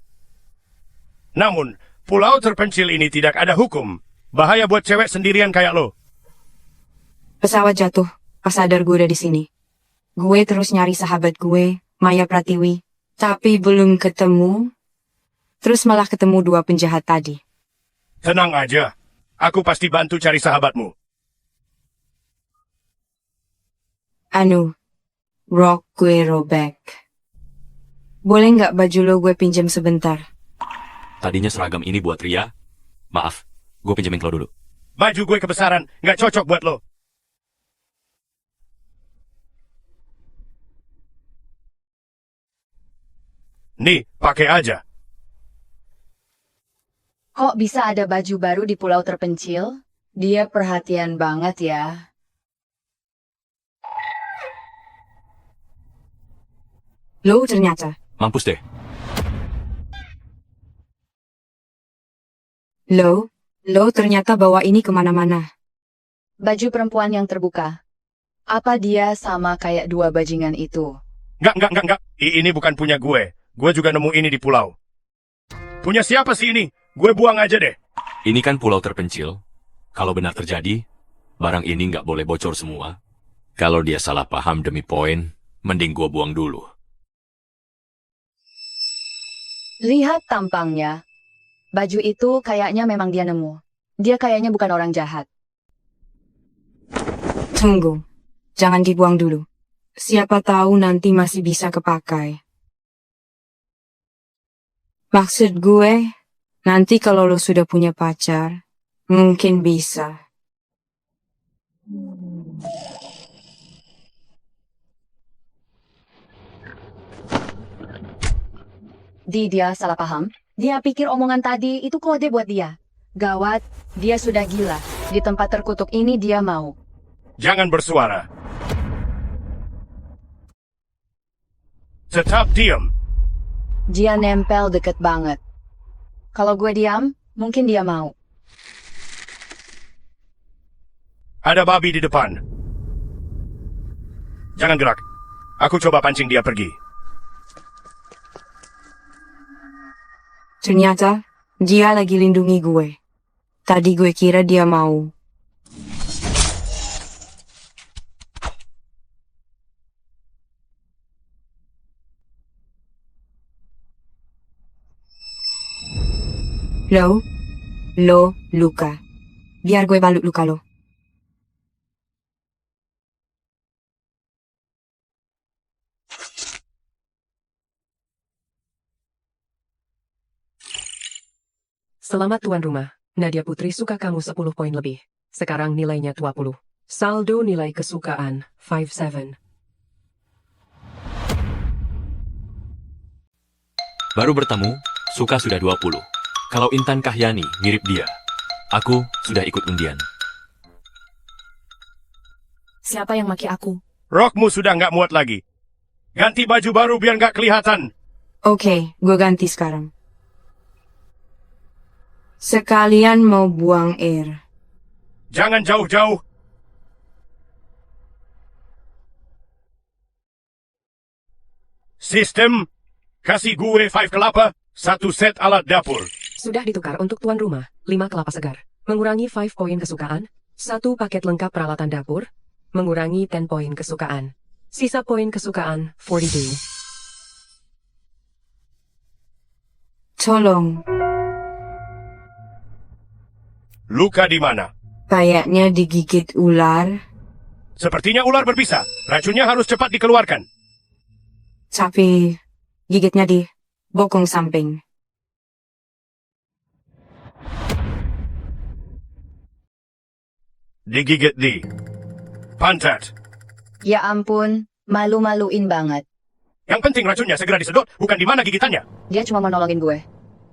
Namun, pulau terpencil ini tidak ada hukum. Bahaya buat cewek sendirian kayak lo. Pesawat jatuh, pas sadar gue udah di sini. Gue terus nyari sahabat gue, Maya Pratiwi. Tapi belum ketemu. Terus malah ketemu 2 penjahat tadi. Tenang aja. Aku pasti bantu cari sahabatmu. Rok gue robek. Boleh nggak baju lo gue pinjam sebentar? Tadinya seragam ini buat Ria. Maaf, gue pinjemin ke lo dulu. Baju gue kebesaran, nggak cocok buat lo. Nih, pakai aja. Kok bisa ada baju baru di pulau terpencil? Dia perhatian banget ya. Lo ternyata. Mampus deh. Lo ternyata bawa ini kemana-mana. Baju perempuan yang terbuka. Apa dia sama kayak 2 bajingan itu? Nggak. Ini bukan punya gue. Gue juga nemu ini di pulau. Punya siapa sih ini? Gue buang aja deh. Ini kan pulau terpencil. Kalau benar terjadi, barang ini nggak boleh bocor semua. Kalau dia salah paham demi poin, mending gue buang dulu. Lihat tampangnya. Baju itu kayaknya memang dia nemu. Dia kayaknya bukan orang jahat. Tunggu. Jangan dibuang dulu. Siapa tahu nanti masih bisa kepakai. Maksud gue, nanti kalau lo sudah punya pacar, mungkin bisa. Dia salah paham. Dia pikir omongan tadi itu kode buat dia. Gawat, dia sudah gila. Di tempat terkutuk ini dia mau. Jangan bersuara. Tetap diam. Dia nempel deket banget. Kalau gue diam, mungkin dia mau. Ada babi di depan. Jangan gerak. Aku coba pancing dia pergi. Ternyata, dia lagi lindungi gue. Tadi gue kira dia mau. Lo, luka. Biar gue balut luka lo. Selamat tuan rumah. Nadia Putri suka kamu 10 poin lebih. Sekarang nilainya 20. Saldo nilai kesukaan 57. Baru bertemu, suka sudah 20. Kalau Intan Kahyani mirip dia, aku sudah ikut undian. Siapa yang maki aku? Rokmu sudah nggak muat lagi. Ganti baju baru biar nggak kelihatan. Oke, gue ganti sekarang. Sekalian mau buang air. Jangan jauh-jauh. Sistem, kasih gue 5 kelapa, 1 set alat dapur. Sudah ditukar untuk tuan rumah, 5 kelapa segar. Mengurangi 5 poin kesukaan, 1 paket lengkap peralatan dapur, mengurangi 10 poin kesukaan. Sisa poin kesukaan 42. Tolong. Luka di mana? Kayaknya digigit ular. Sepertinya ular berbisa. Racunnya harus cepat dikeluarkan. Tapi gigitnya di bokong samping. Digigit di pantat. Ya ampun, malu-maluin banget. Yang penting racunnya segera disedot, bukan di mana gigitannya. Dia cuma mau nolongin gue.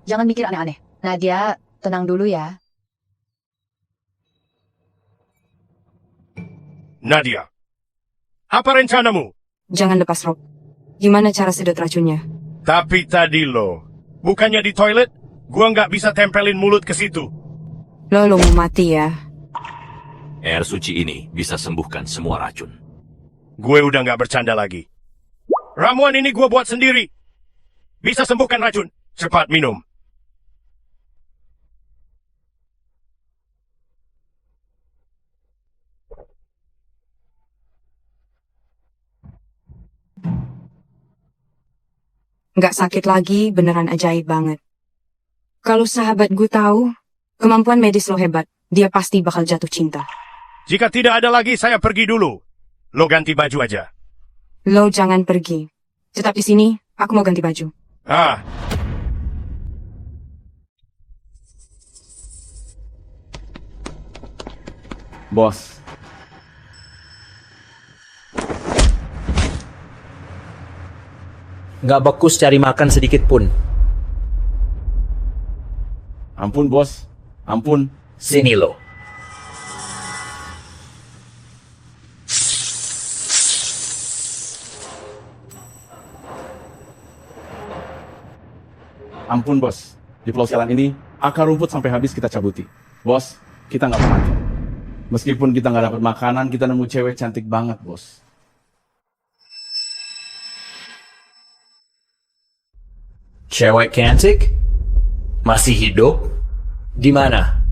Jangan mikir aneh-aneh. Nadia, tenang dulu ya. Nadia, apa rencanamu? Jangan lepas Rob. Gimana cara sedot racunnya? Tapi tadi lo, bukannya di toilet, gua nggak bisa tempelin mulut ke situ. Lo mau mati ya? Air suci ini bisa sembuhkan semua racun. Gue udah nggak bercanda lagi. Ramuan ini gua buat sendiri. Bisa sembuhkan racun. Cepat minum. Nggak sakit lagi, beneran ajaib banget. Kalau sahabat gue tahu, kemampuan medis lo hebat, dia pasti bakal jatuh cinta. Jika tidak ada lagi, saya pergi dulu. Lo ganti baju aja. Lo jangan pergi. Tetap di sini, aku mau ganti baju. Ah, Bos, Nggak bekus cari makan sedikit pun. ampun bos, ampun. Sini lo. Ampun bos, di pulau sialan ini, akar rumput sampai habis kita cabuti. Bos, kita nggak mau mati. Meskipun kita nggak dapat makanan, kita nemu cewek cantik banget bos. Cewek cantik? Masih hidup? Di mana?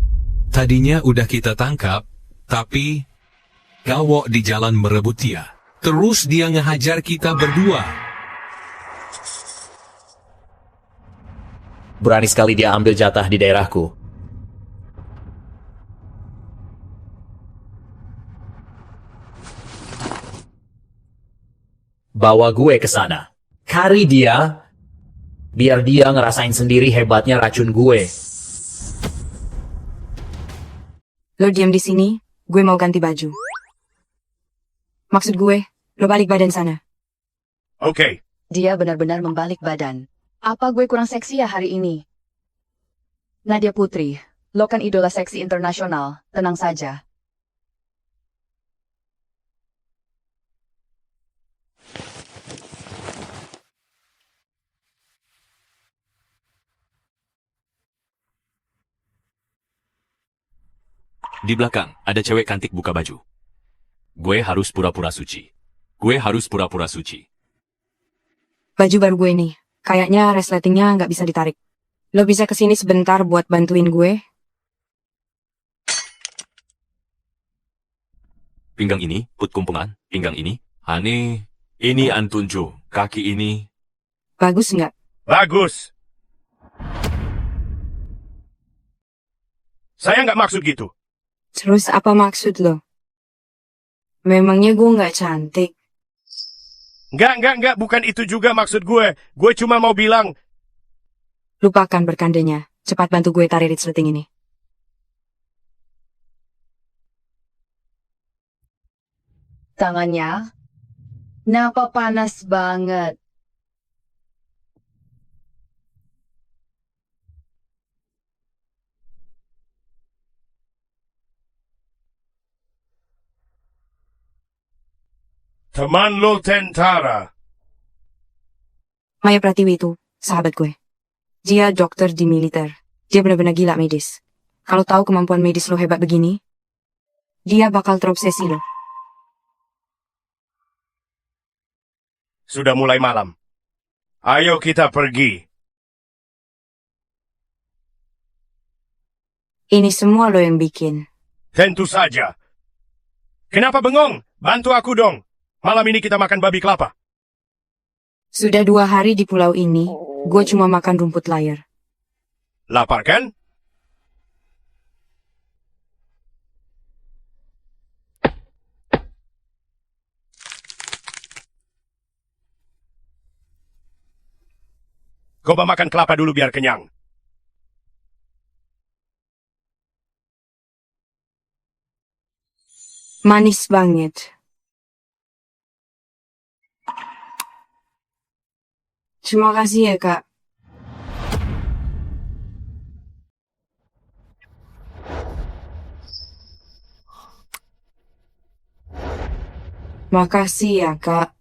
Tadinya udah kita tangkap, tapi gawok di jalan merebut dia. Terus dia ngehajar kita berdua. Berani sekali dia ambil jatah di daerahku. Bawa gue ke sana. Kari dia, biar dia ngerasain sendiri hebatnya racun gue. Lo diam di sini, gue mau ganti baju. Maksud gue, lo balik badan sana. oke. Dia benar-benar membalik badan. Apa gue kurang seksi ya hari ini? Nadia Putri, lo kan idola seksi internasional. Tenang saja. Di belakang, ada cewek cantik buka baju. Gue harus pura-pura suci. Gue harus pura-pura suci. Baju baru gue nih, kayaknya resletingnya nggak bisa ditarik. Lo bisa kesini sebentar buat bantuin gue? Pinggang ini, put kumpungan. Pinggang ini, aneh. Ini antunju. Kaki ini. Bagus nggak? Bagus. Saya nggak maksud gitu. Terus apa maksud lo? Memangnya gue nggak cantik? Nggak, bukan itu juga maksud gue. Gue cuma mau bilang, Lupakan berkandanya. Cepat bantu gue tarik resleting ini. Tangannya, kenapa panas banget? teman lo tentara. Maya Pratiwi itu, sahabat gue. Dia dokter di militer. Dia benar-benar gila medis. Kalau tahu kemampuan medis lo hebat begini, dia bakal terobsesi lo. Sudah mulai malam. Ayo kita pergi. Ini semua lo yang bikin. Tentu saja. Kenapa bengong? Bantu aku dong. Malam ini kita makan babi kelapa. Sudah 2 hari di pulau ini, gue cuma makan rumput layar. Lapar kan? Coba makan kelapa dulu biar kenyang. Manis banget. Terima kasih ya, Kak. Makasih ya, Kak.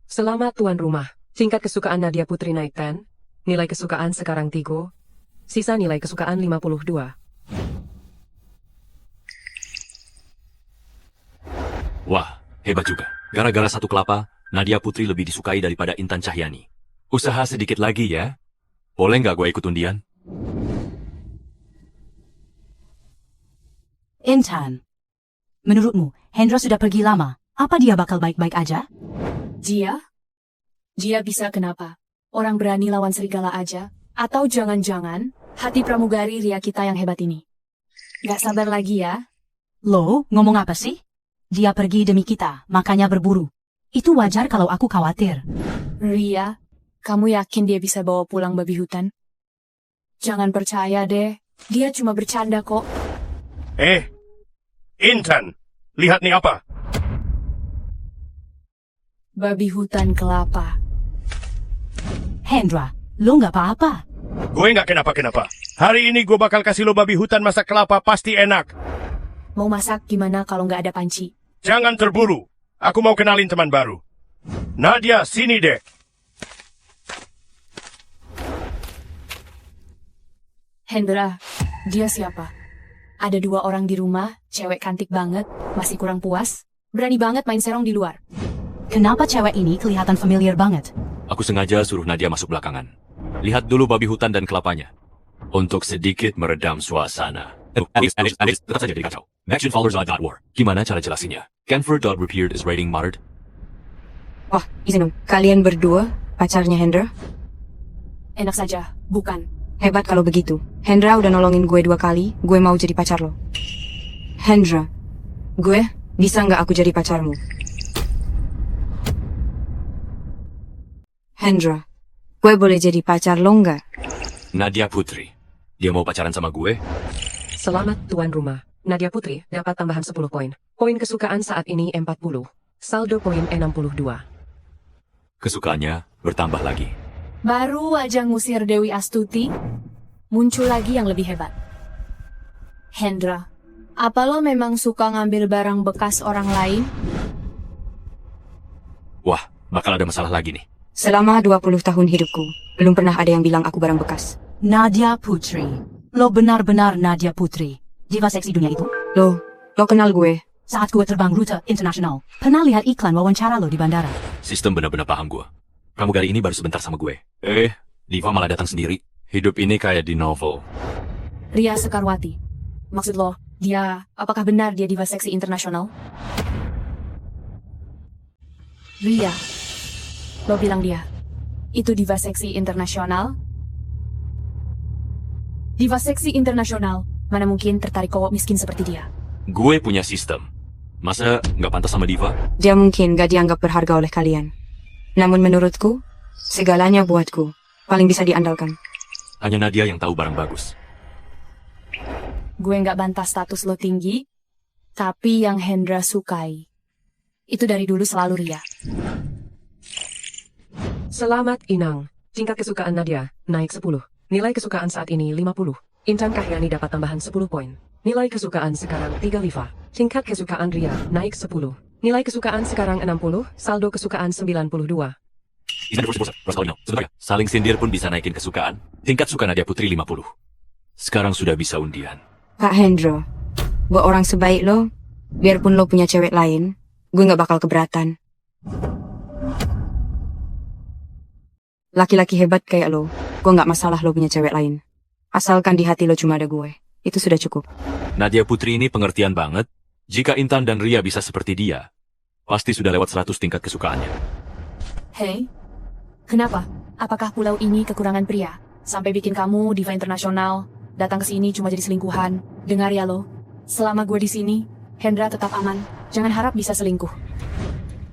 Selamat tuan rumah. Tingkat kesukaan Nadia Putri naik 10. Nilai kesukaan sekarang 3. Sisa nilai kesukaan 52. Wah, hebat juga. Gara-gara satu kelapa, Nadia Putri lebih disukai daripada Intan Cahyani. Usaha sedikit lagi ya. Boleh nggak gue ikut undian? Intan, menurutmu Hendra sudah pergi lama. Apa dia bakal baik-baik aja? Dia bisa kenapa? Orang berani lawan serigala aja? Atau jangan-jangan hati pramugari Ria kita yang hebat ini? Gak sabar lagi ya? Lo, ngomong apa sih? Dia pergi demi kita, makanya berburu. Itu wajar kalau aku khawatir. Ria, kamu yakin dia bisa bawa pulang babi hutan? Jangan percaya deh, dia cuma bercanda kok. Intan, lihat nih apa? Babi hutan kelapa. Hendra, lo nggak apa-apa. Gue nggak kenapa-kenapa. Hari ini gue bakal kasih lo babi hutan masak kelapa, pasti enak. Mau masak gimana kalau nggak ada panci? Jangan terburu. Aku mau kenalin teman baru. Nadia, sini deh. Hendra, dia siapa? Ada 2 orang di rumah, cewek cantik banget, masih kurang puas, berani banget main serong di luar. Kenapa cewek ini kelihatan familiar banget? Aku sengaja suruh Nadia masuk belakangan. Lihat dulu babi hutan dan kelapanya. Untuk sedikit meredam suasana. Alex, tetap saja jadi kacau. MactionFollowers.war. Gimana cara jelasinnya? Canfor.repaired is rating moderate. Wah, izin dong. Kalian berdua pacarnya Hendra? Enak saja, bukan. Hebat kalau begitu. Hendra udah nolongin gue 2 kali, gue mau jadi pacar lo. Hendra, gue bisa nggak aku jadi pacarmu? Hendra, gue boleh jadi pacar lo nggak? Nadia Putri. Dia mau pacaran sama gue? Selamat tuan rumah. Nadia Putri dapat tambahan 10 poin. Poin kesukaan saat ini 40. Saldo poin 62. Kesukaannya bertambah lagi. Baru aja ngusir Dewi Astuti, muncul lagi yang lebih hebat. Hendra, apa lo memang suka ngambil barang bekas orang lain? Wah, bakal ada masalah lagi nih. Selama 20 tahun hidupku, belum pernah ada yang bilang aku barang bekas. Nadia Putri. Lo benar-benar Nadia Putri. Diva seksi dunia itu. Lo kenal gue? Saat gue terbang rute internasional, pernah lihat iklan wawancara lo di bandara. Sistem benar-benar paham gue. Pramugari ini baru sebentar sama gue. Diva malah datang sendiri. Hidup ini kayak di novel. Ria Sekarwati. Maksud lo, apakah benar dia diva seksi internasional? Ria, lo bilang itu diva seksi internasional? Diva seksi internasional, mana mungkin tertarik cowok miskin seperti dia? Gue punya sistem. Masa nggak pantas sama Diva? Dia mungkin gak dianggap berharga oleh kalian. Namun menurutku, segalanya buatku paling bisa diandalkan. Hanya Nadia yang tahu barang bagus. Gue nggak bantah status lo tinggi, tapi yang Hendra sukai, itu dari dulu selalu Ria. Selamat Inang. Tingkat kesukaan Nadia naik 10. Nilai kesukaan saat ini 50. Intan Cahyani dapat tambahan 10 poin. Nilai kesukaan sekarang 3 Liva. Tingkat kesukaan Ria naik 10. Nilai kesukaan sekarang 60, saldo kesukaan 92. Saling sindir pun bisa naikin kesukaan. Tingkat suka Nadia Putri 50. Sekarang sudah bisa undian. Kak Hendro, buat orang sebaik lo, biarpun lo punya cewek lain, gue gak bakal keberatan. Laki-laki hebat kayak lo, gue gak masalah lo punya cewek lain. Asalkan di hati lo cuma ada gue, itu sudah cukup. Nadia Putri ini pengertian banget. Jika Intan dan Ria bisa seperti dia, pasti sudah lewat 100 tingkat kesukaannya. Hei, kenapa? Apakah pulau ini kekurangan pria? Sampai bikin kamu diva internasional, datang ke sini cuma jadi selingkuhan. Dengar ya lo, selama gue di sini, Hendra tetap aman. Jangan harap bisa selingkuh.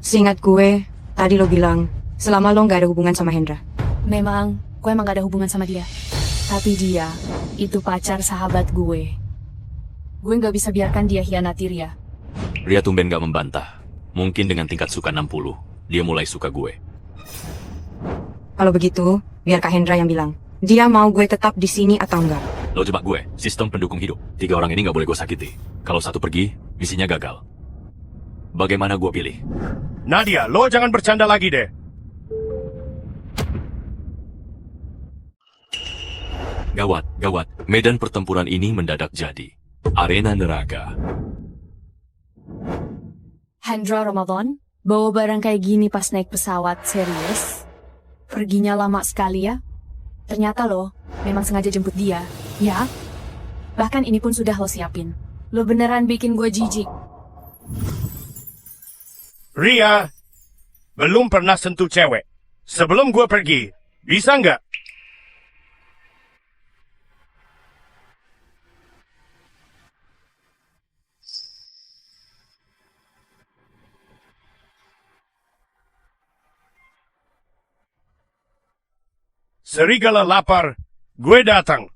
Seingat gue, tadi lo bilang, Selama lo nggak ada hubungan sama Hendra. Memang, gue emang gak ada hubungan sama dia. Tapi dia, itu pacar sahabat gue. Gue gak bisa biarkan dia hianati Ria. Ria tumben gak membantah. Mungkin dengan tingkat suka 60, dia mulai suka gue. Kalau begitu, biar Kak Hendra yang bilang. Dia mau gue tetap di sini atau enggak? Lo jebak gue, sistem pendukung hidup. 3 orang ini gak boleh gue sakiti. Kalau satu pergi, misinya gagal. Bagaimana gue pilih? Nadia, lo jangan bercanda lagi deh. Gawat, gawat. Medan pertempuran ini mendadak jadi arena neraka. Hendra Ramadan, bawa barang kayak gini pas naik pesawat, serius? Perginya lama sekali ya? Ternyata lo memang sengaja jemput dia, ya? Bahkan ini pun sudah lo siapin. Lo beneran bikin gue jijik. Ria, belum pernah sentuh cewek. Sebelum gue pergi, bisa nggak? Serigala lapar, gue datang.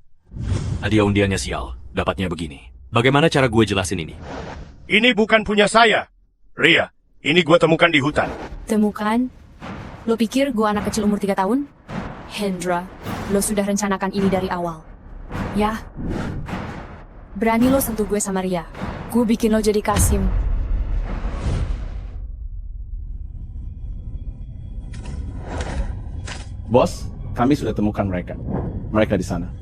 Hadiah undiannya sial, dapatnya begini. Bagaimana cara gue jelasin ini? Ini bukan punya saya. Ria, ini gue temukan di hutan. Temukan? Lo pikir gue anak kecil umur 3 tahun? Hendra, lo sudah rencanakan ini dari awal. Ya? Berani lo sentuh gue sama Ria. Gue bikin lo jadi Kasim. Bos, kami sudah temukan mereka. Mereka di sana.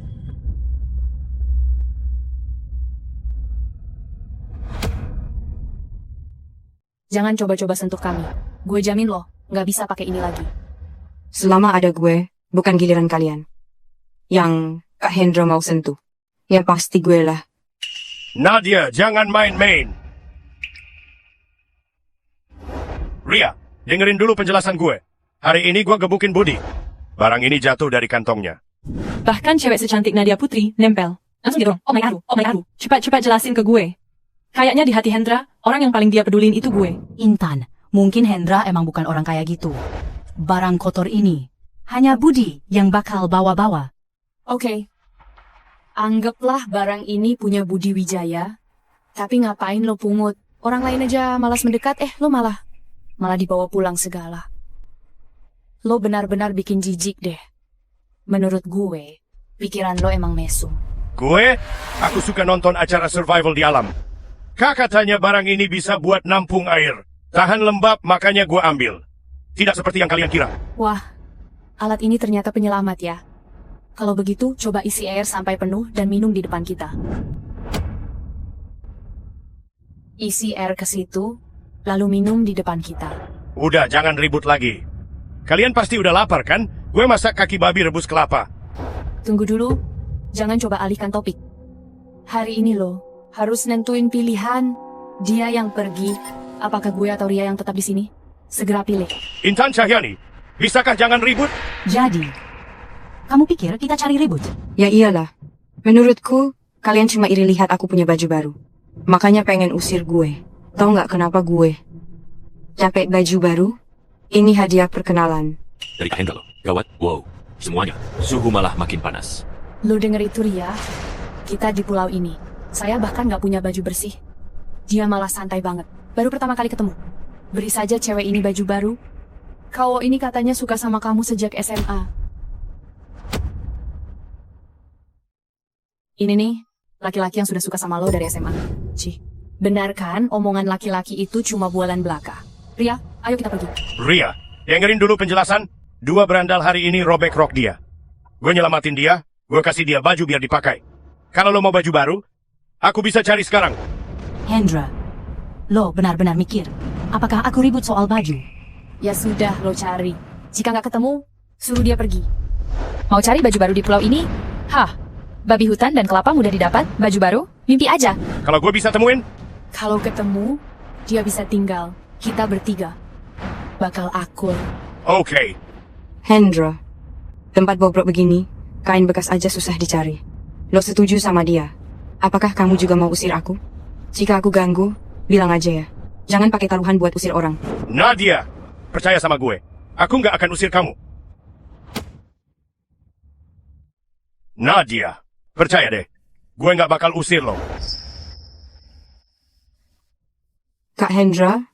Jangan coba-coba sentuh kami. Gue jamin lo, nggak bisa pakai ini lagi. Selama ada gue, bukan giliran kalian. Yang Kak Hendra mau sentuh. Ya pasti gue lah. Nadia, jangan main-main. Ria, dengerin dulu penjelasan gue. Hari ini gue gebukin Budi. Barang ini jatuh dari kantongnya. Bahkan cewek secantik Nadia Putri nempel. Langsung gitu dong. Oh my god. Cepat jelasin ke gue. Kayaknya di hati Hendra, orang yang paling dia pedulin itu gue. Intan, mungkin Hendra emang bukan orang kayak gitu. Barang kotor ini, hanya Budi yang bakal bawa-bawa. Oke. Anggaplah barang ini punya Budi Wijaya. Tapi ngapain lo pungut? Orang lain aja malas mendekat, lo malah dibawa pulang segala. Lo benar-benar bikin jijik deh. Menurut gue, pikiran lo emang mesum. Gue? Aku suka nonton acara survival di alam. Kak katanya barang ini bisa buat nampung air. Tahan lembab, makanya gue ambil. Tidak seperti yang kalian kira. Wah, alat ini ternyata penyelamat ya. Kalau begitu, coba isi air sampai penuh dan minum di depan kita. Isi air ke situ, lalu minum di depan kita. Udah, jangan ribut lagi. Kalian pasti udah lapar kan? Gue masak kaki babi rebus kelapa. Tunggu dulu, jangan coba alihkan topik. Hari ini lo harus nentuin pilihan. Dia yang pergi, apakah gue atau Ria yang tetap di sini? Segera pilih. Intan Cahyani, bisakah jangan ribut? Jadi, kamu pikir kita cari ribut? Ya iyalah. Menurutku, kalian cuma iri lihat aku punya baju baru. Makanya pengen usir gue. Tahu nggak kenapa gue? Capek baju baru? Ini hadiah perkenalan. Dari Kak Hendra lo. Gawat, wow. Semuanya. Suhu malah makin panas. Lo denger itu Ria? Kita di pulau ini. Saya bahkan nggak punya baju bersih. Dia malah santai banget. Baru pertama kali ketemu. Beri saja cewek ini baju baru. Kau ini katanya suka sama kamu sejak SMA. Ini nih, laki-laki yang sudah suka sama lo dari SMA. Cih, benar kan omongan laki-laki itu cuma bualan belaka? Ria, ayo kita pergi. Ria, dengerin dulu penjelasan. 2 berandal hari ini robek rok dia. Gue nyelamatin dia, gue kasih dia baju biar dipakai. Kalau lo mau baju baru, aku bisa cari sekarang. Hendra, lo benar-benar mikir, apakah aku ribut soal baju? Ya sudah, lo cari. Jika nggak ketemu, suruh dia pergi. Mau cari baju baru di pulau ini? Hah, babi hutan dan kelapa mudah didapat, baju baru? Mimpi aja. Kalau gue bisa temuin? Kalau ketemu, dia bisa tinggal. Kita bertiga bakal akur. Oke. Hendra, tempat bobrok begini, kain bekas aja susah dicari. Lo setuju sama dia? Apakah kamu juga mau usir aku? Jika aku ganggu, bilang aja ya. Jangan pakai taruhan buat usir orang. Nadia, percaya sama gue. Aku nggak akan usir kamu. Nadia, percaya deh. Gue nggak bakal usir lo. Kak Hendra,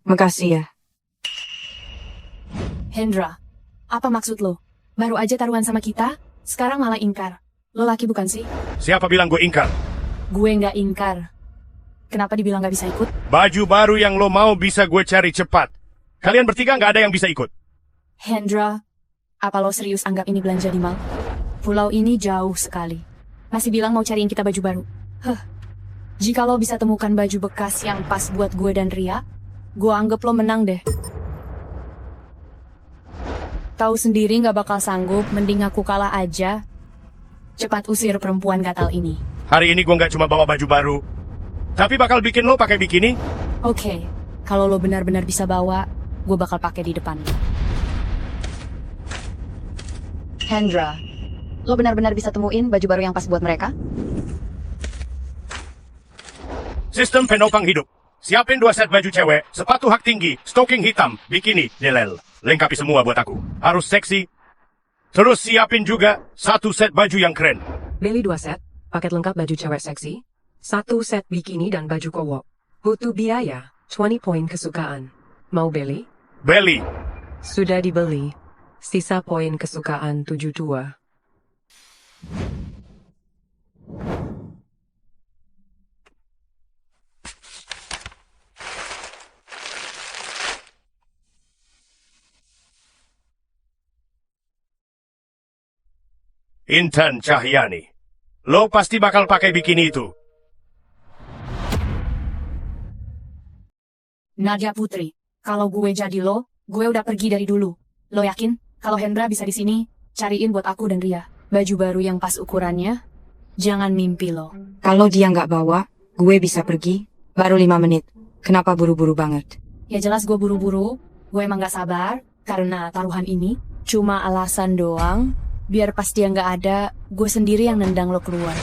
makasih ya. Hendra, apa maksud lo? Baru aja taruhan sama kita, sekarang malah ingkar. Lo laki bukan sih? Siapa bilang gue ingkar? Gue nggak ingkar. Kenapa dibilang nggak bisa ikut? Baju baru yang lo mau bisa gue cari cepat. Kalian bertiga nggak ada yang bisa ikut. Hendra, apa lo serius anggap ini belanja di mall? Pulau ini jauh sekali. Masih bilang mau cariin kita baju baru. Jika lo bisa temukan baju bekas yang pas buat gue dan Ria, gue anggap lo menang deh. Tahu sendiri nggak bakal sanggup, mending aku kalah aja. Cepat usir perempuan gatal ini. Hari ini gue nggak cuma bawa baju baru, tapi bakal bikin lo pakai bikini. Oke, kalau lo benar-benar bisa bawa, gue bakal pakai di depan. Hendra, lo benar-benar bisa temuin baju baru yang pas buat mereka? Sistem penopang hidup. Siapin 2 set baju cewek, sepatu hak tinggi, stocking hitam, bikini, delel. Lengkapi semua buat aku. Harus seksi. Terus siapin juga 1 set baju yang keren. Beli 2 set, paket lengkap baju cewek seksi, 1 set bikini dan baju kowok. Butuh biaya, 20 poin kesukaan. Mau beli? Beli. Sudah dibeli. Sisa poin kesukaan 72. Intan Cahyani. Lo pasti bakal pakai bikini itu. Nadia Putri, kalau gue jadi lo, gue udah pergi dari dulu. Lo yakin? Kalau Hendra bisa di sini, cariin buat aku dan Ria baju baru yang pas ukurannya. Jangan mimpi lo. Kalau dia nggak bawa, gue bisa pergi. Baru 5 menit. Kenapa buru-buru banget? Ya jelas gue buru-buru. Gue emang gak sabar, karena taruhan ini cuma alasan doang. Biar pas dia nggak ada, gue sendiri yang nendang lo keluar.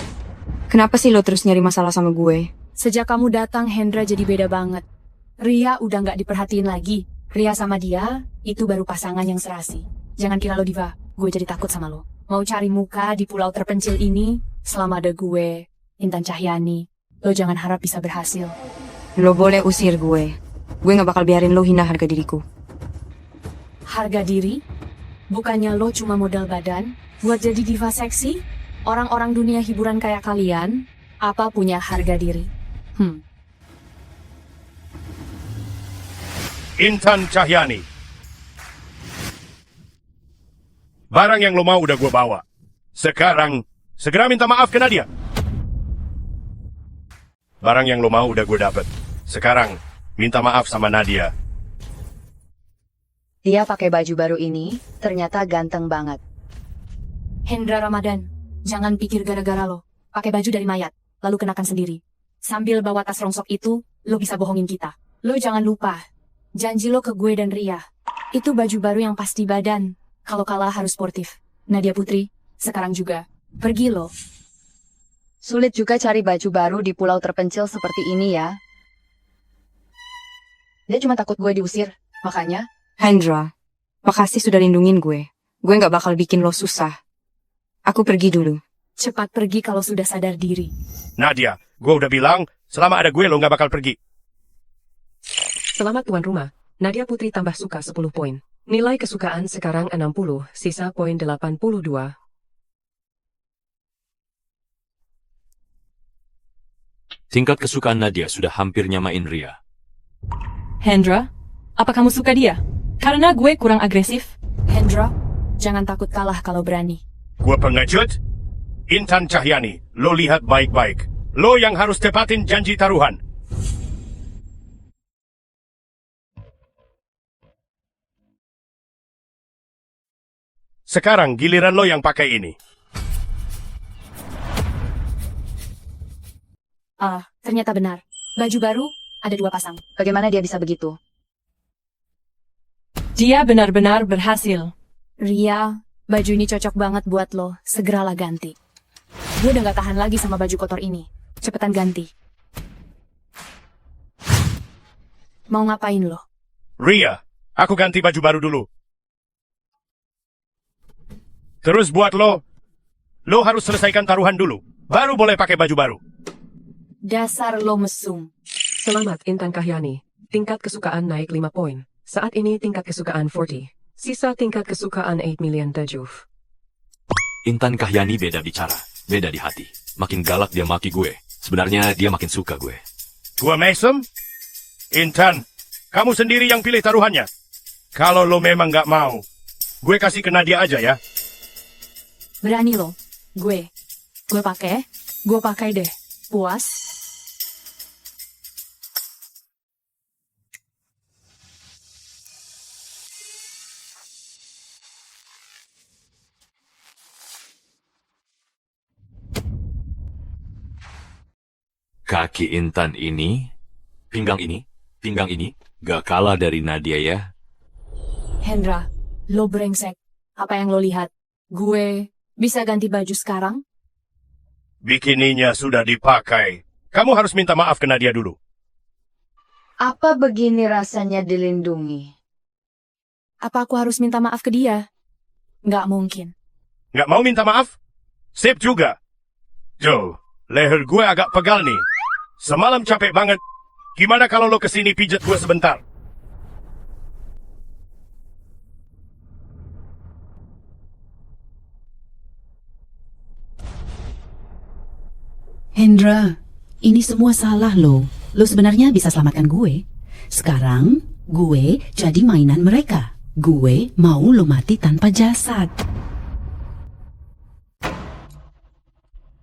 Kenapa sih lo terus nyari masalah sama gue? Sejak kamu datang, Hendra jadi beda banget. Ria udah nggak diperhatiin lagi. Ria sama dia, itu baru pasangan yang serasi. Jangan kira lo diva, gue jadi takut sama lo. Mau cari muka di pulau terpencil ini, selama ada gue, Intan Cahyani, lo jangan harap bisa berhasil. Lo boleh usir gue. Gue nggak bakal biarin lo hina harga diriku. Harga diri? Bukannya lo cuma modal badan, buat jadi diva seksi? Orang-orang dunia hiburan kayak kalian, apa punya harga diri? Intan Cahyani. Barang yang lo mau udah gue bawa. Sekarang, segera minta maaf ke Nadia. Barang yang lo mau udah gue dapet. Sekarang, minta maaf sama Nadia. Dia pakai baju baru ini, ternyata ganteng banget. Hendra Ramadan, jangan pikir gara-gara lo pakai baju dari mayat, lalu kenakan sendiri. Sambil bawa tas rongsok itu, lo bisa bohongin kita. Lo jangan lupa, janji lo ke gue dan Ria. Itu baju baru yang pas di badan. Kalau kalah harus sportif. Nadia Putri, sekarang juga. Pergi lo. Sulit juga cari baju baru di pulau terpencil seperti ini ya. Dia cuma takut gue diusir, makanya... Hendra, makasih sudah lindungin gue. Gue nggak bakal bikin lo susah. Aku pergi dulu. Cepat pergi kalau sudah sadar diri. Nadia, gue udah bilang, selama ada gue lo nggak bakal pergi. Selamat tuan rumah. Nadia Putri tambah suka 10 poin. Nilai kesukaan sekarang 60, sisa poin 82. Tingkat kesukaan Nadia sudah hampir nyamain Ria. Hendra, apa kamu suka dia? Karena gue kurang agresif. Hendra, jangan takut kalah kalau berani. Gue pengecut? Intan Cahyani, lo lihat baik-baik. Lo yang harus tepatin janji taruhan. Sekarang giliran lo yang pakai ini. Ternyata benar. Baju baru, ada 2 pasang. Bagaimana dia bisa begitu? Dia benar-benar berhasil. Ria, baju ini cocok banget buat lo. Segeralah ganti. Gue udah gak tahan lagi sama baju kotor ini. Cepetan ganti. Mau ngapain lo? Ria, aku ganti baju baru dulu. Terus buat lo harus selesaikan taruhan dulu. Baru boleh pakai baju baru. Dasar lo mesum. Selamat Intan Kahyani. Tingkat kesukaan naik 5 poin. Saat ini tingkat kesukaan 40. Sisa tingkat kesukaan 8 million tajuf. Intan Kahyani beda bicara, beda di hati. Makin galak dia maki gue. Sebenarnya dia makin suka gue. Gua mesem? Intan, kamu sendiri yang pilih taruhannya. Kalau lo memang nggak mau, gue kasih ke Nadia aja ya. Berani lo. Gue pakai deh. Puas? Kaki Intan ini, pinggang ini, gak kalah dari Nadia ya. Hendra, lo brengsek. Apa yang lo lihat? Gue bisa ganti baju sekarang? Bikininya sudah dipakai. Kamu harus minta maaf ke Nadia dulu. Apa begini rasanya dilindungi? Apa aku harus minta maaf ke dia? Nggak mungkin. Nggak mau minta maaf? Sip juga. Joe, leher gue agak pegal nih. Semalam capek banget. Gimana kalau lo kesini pijat gue sebentar? Hendra, ini semua salah lo. Lo sebenarnya bisa selamatkan gue. Sekarang, gue jadi mainan mereka. Gue mau lo mati tanpa jasad.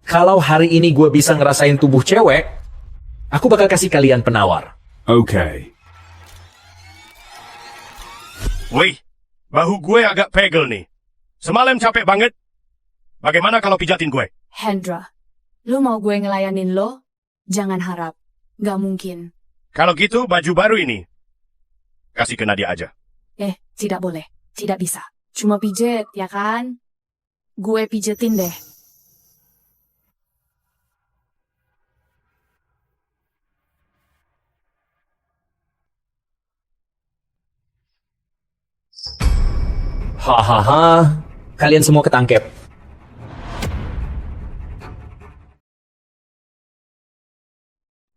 Kalau hari ini gue bisa ngerasain tubuh cewek, aku bakal kasih kalian penawar. Oke. Wih, bahu gue agak pegel nih. Semalam capek banget. Bagaimana kalau pijatin gue? Hendra, lo mau gue ngelayanin lo? Jangan harap. Nggak mungkin. Kalau gitu, baju baru ini kasih ke Nadia aja. Tidak boleh. Tidak bisa. Cuma pijet, ya kan? Gue pijetin deh. Hahaha, kalian semua ketangkep.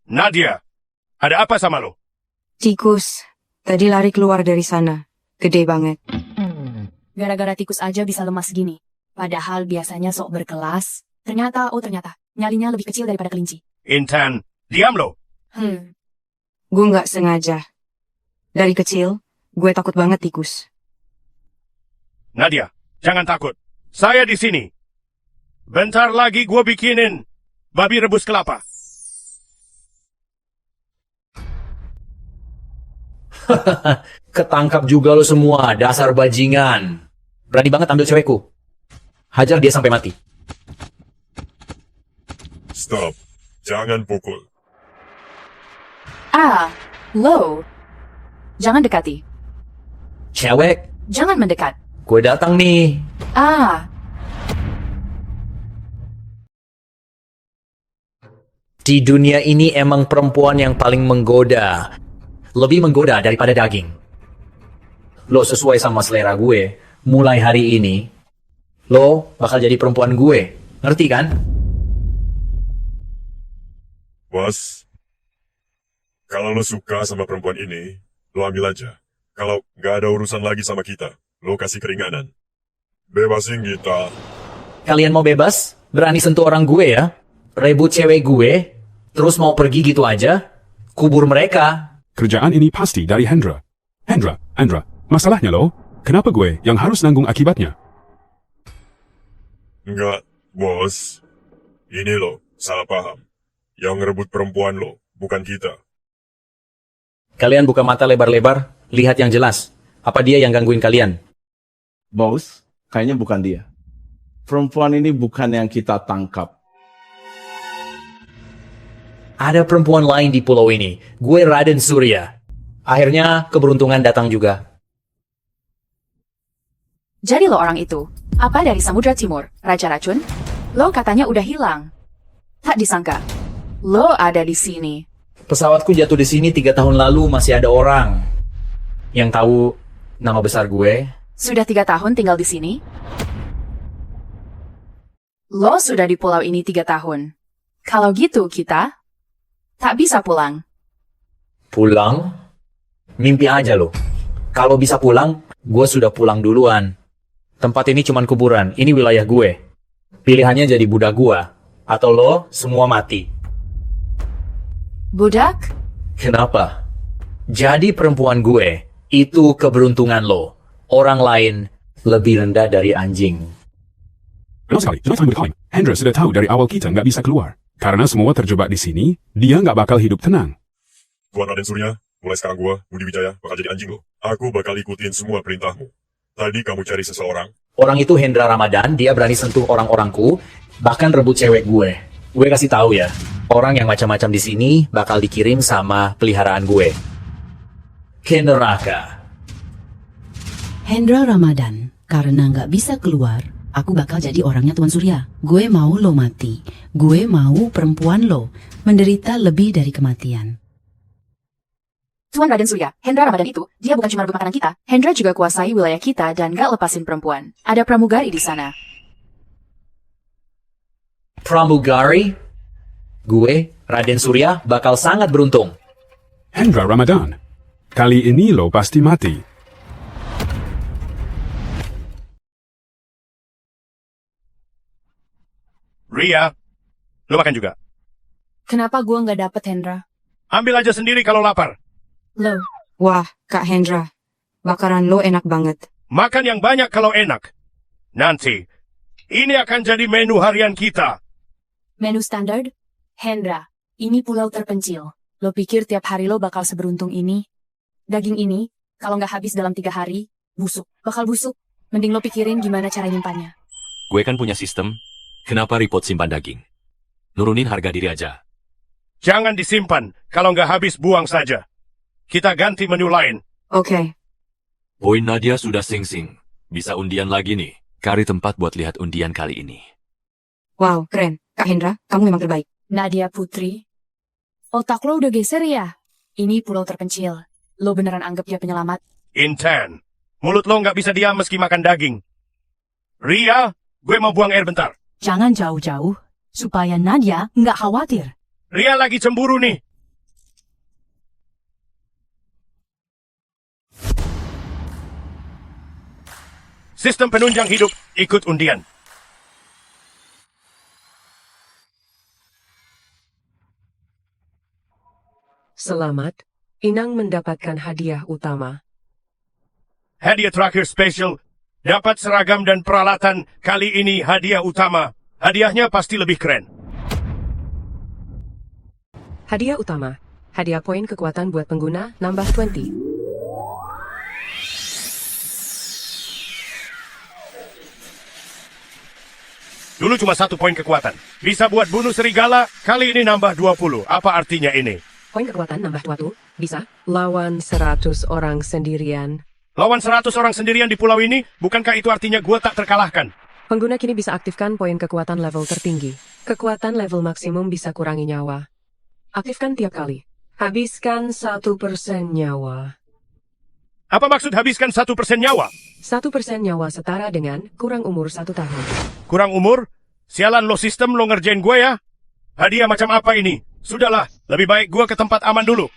Nadia, ada apa sama lo? Tikus, tadi lari keluar dari sana. Gede banget. Gara-gara tikus aja bisa lemas gini. Padahal biasanya sok berkelas. Ternyata, nyalinya lebih kecil daripada kelinci. Intan, diam lo. Gue nggak sengaja. Dari kecil, gue takut banget tikus. Nadia, jangan takut. Saya di sini. Bentar lagi gue bikinin babi rebus kelapa. Ketangkap juga lo semua, dasar bajingan. Berani banget ambil cewekku. Hajar dia sampai mati. Stop. Jangan pukul. Lo. Jangan dekati. Cewek, Jangan mendekat. gue datang nih. Di dunia ini emang perempuan yang paling menggoda. Lebih menggoda daripada daging. Lo sesuai sama selera gue. Mulai hari ini, lo bakal jadi perempuan gue. Ngerti kan? Bos, kalau lo suka sama perempuan ini, lo ambil aja. Kalau nggak ada urusan lagi sama kita, lo kasih keringanan. Bebasin kita. Kalian mau bebas? Berani sentuh orang gue ya? Rebut cewek gue? Terus mau pergi gitu aja? Kubur mereka. Kerjaan ini pasti dari Hendra. Hendra, masalahnya lo, kenapa gue yang harus nanggung akibatnya? Enggak, bos. Ini lo, salah paham. Yang ngerebut perempuan lo, bukan kita. Kalian buka mata lebar-lebar, lihat yang jelas. Apa dia yang gangguin kalian? Bos, kayaknya bukan dia. Perempuan ini bukan yang kita tangkap. Ada perempuan lain di pulau ini. Gue Raden Surya. Akhirnya keberuntungan datang juga. Jadi lo orang itu. Apa dari Samudra Timur? Raja Racun? Lo katanya udah hilang. Tak disangka. Lo ada di sini. Pesawatku jatuh di sini 3 tahun lalu, masih ada orang yang tahu nama besar gue. Sudah 3 tahun tinggal di sini? Lo sudah di pulau ini 3 tahun. Kalau gitu kita tak bisa pulang. Pulang? Mimpi aja lo. Kalau bisa pulang, gue sudah pulang duluan. Tempat ini cuman kuburan, ini wilayah gue. Pilihannya jadi budak gue, atau lo semua mati. Budak? Kenapa? Jadi perempuan gue, itu keberuntungan lo. Orang lain lebih rendah dari anjing. Benar sekali, Jonathan Woodheim. Hendra sudah tahu dari awal kita nggak bisa keluar. Karena semua terjebak di sini, dia nggak bakal hidup tenang. Tuan Raden Surya, mulai sekarang gua, Budi Wijaya, bakal jadi anjing lo. Aku bakal ikutin semua perintahmu. Tadi kamu cari seseorang. Orang itu Hendra Ramadan, dia berani sentuh orang-orangku, bahkan rebut cewek gue. Gue kasih tahu ya, orang yang macam-macam di sini bakal dikirim sama peliharaan gue. Ke neraka. Hendra Ramadan, karena nggak bisa keluar, aku bakal jadi orangnya Tuan Surya. Gue mau lo mati. Gue mau perempuan lo menderita lebih dari kematian. Tuan Raden Surya, Hendra Ramadan itu, dia bukan cuma rebut makanan kita. Hendra juga kuasai wilayah kita dan gak lepasin perempuan. Ada pramugari di sana. Pramugari? Gue, Raden Surya, bakal sangat beruntung. Hendra Ramadan, kali ini lo pasti mati. Ria, lo makan juga. Kenapa gua nggak dapet Hendra? Ambil aja sendiri kalau lapar. Lo. Wah, Kak Hendra. Bakaran lo enak banget. Makan yang banyak kalau enak. Nanti, ini akan jadi menu harian kita. Menu standar? Hendra, ini pulau terpencil. Lo pikir tiap hari lo bakal seberuntung ini? Daging ini, kalau nggak habis dalam 3 hari, busuk. Bakal busuk. Mending lo pikirin gimana cara nyimpannya. Gue kan punya sistem. Kenapa repot simpan daging? Nurunin harga diri aja. Jangan disimpan. Kalau nggak habis, buang saja. Kita ganti menu lain. Oke. Poin Nadia sudah sing-sing. Bisa undian lagi nih. Cari tempat buat lihat undian kali ini. Wow, keren. Kak Hendra, kamu memang terbaik. Nadia Putri, otak lo udah geser ya? Ini pulau terpencil. Lo beneran anggap dia penyelamat? Intan, mulut lo nggak bisa diam meski makan daging. Ria, gue mau buang air bentar. Jangan jauh-jauh, supaya Nadia nggak khawatir. Ria lagi cemburu nih. Sistem penunjang hidup, ikut undian. Selamat, Inang mendapatkan hadiah utama. Hadiah terakhir spesial, dapat seragam dan peralatan. Kali ini hadiah utama. Hadiahnya pasti lebih keren. Hadiah utama. Hadiah poin kekuatan buat pengguna, nambah 20. Dulu cuma 1 poin kekuatan. Bisa buat bunuh serigala, kali ini nambah 20. Apa artinya ini? Poin kekuatan nambah 20. Bisa. Lawan 100 orang sendirian. Lawan 100 orang sendirian di pulau ini, bukankah itu artinya gua tak terkalahkan? Pengguna kini bisa aktifkan poin kekuatan level tertinggi. Kekuatan level maksimum bisa kurangi nyawa. Aktifkan tiap kali. Habiskan 1% nyawa. Apa maksud habiskan 1% nyawa? 1% nyawa setara dengan kurang umur 1 tahun. Kurang umur? Sialan lo sistem lo ngerjain gue ya? Hadiah macam apa ini? Sudahlah, lebih baik gue ke tempat aman dulu.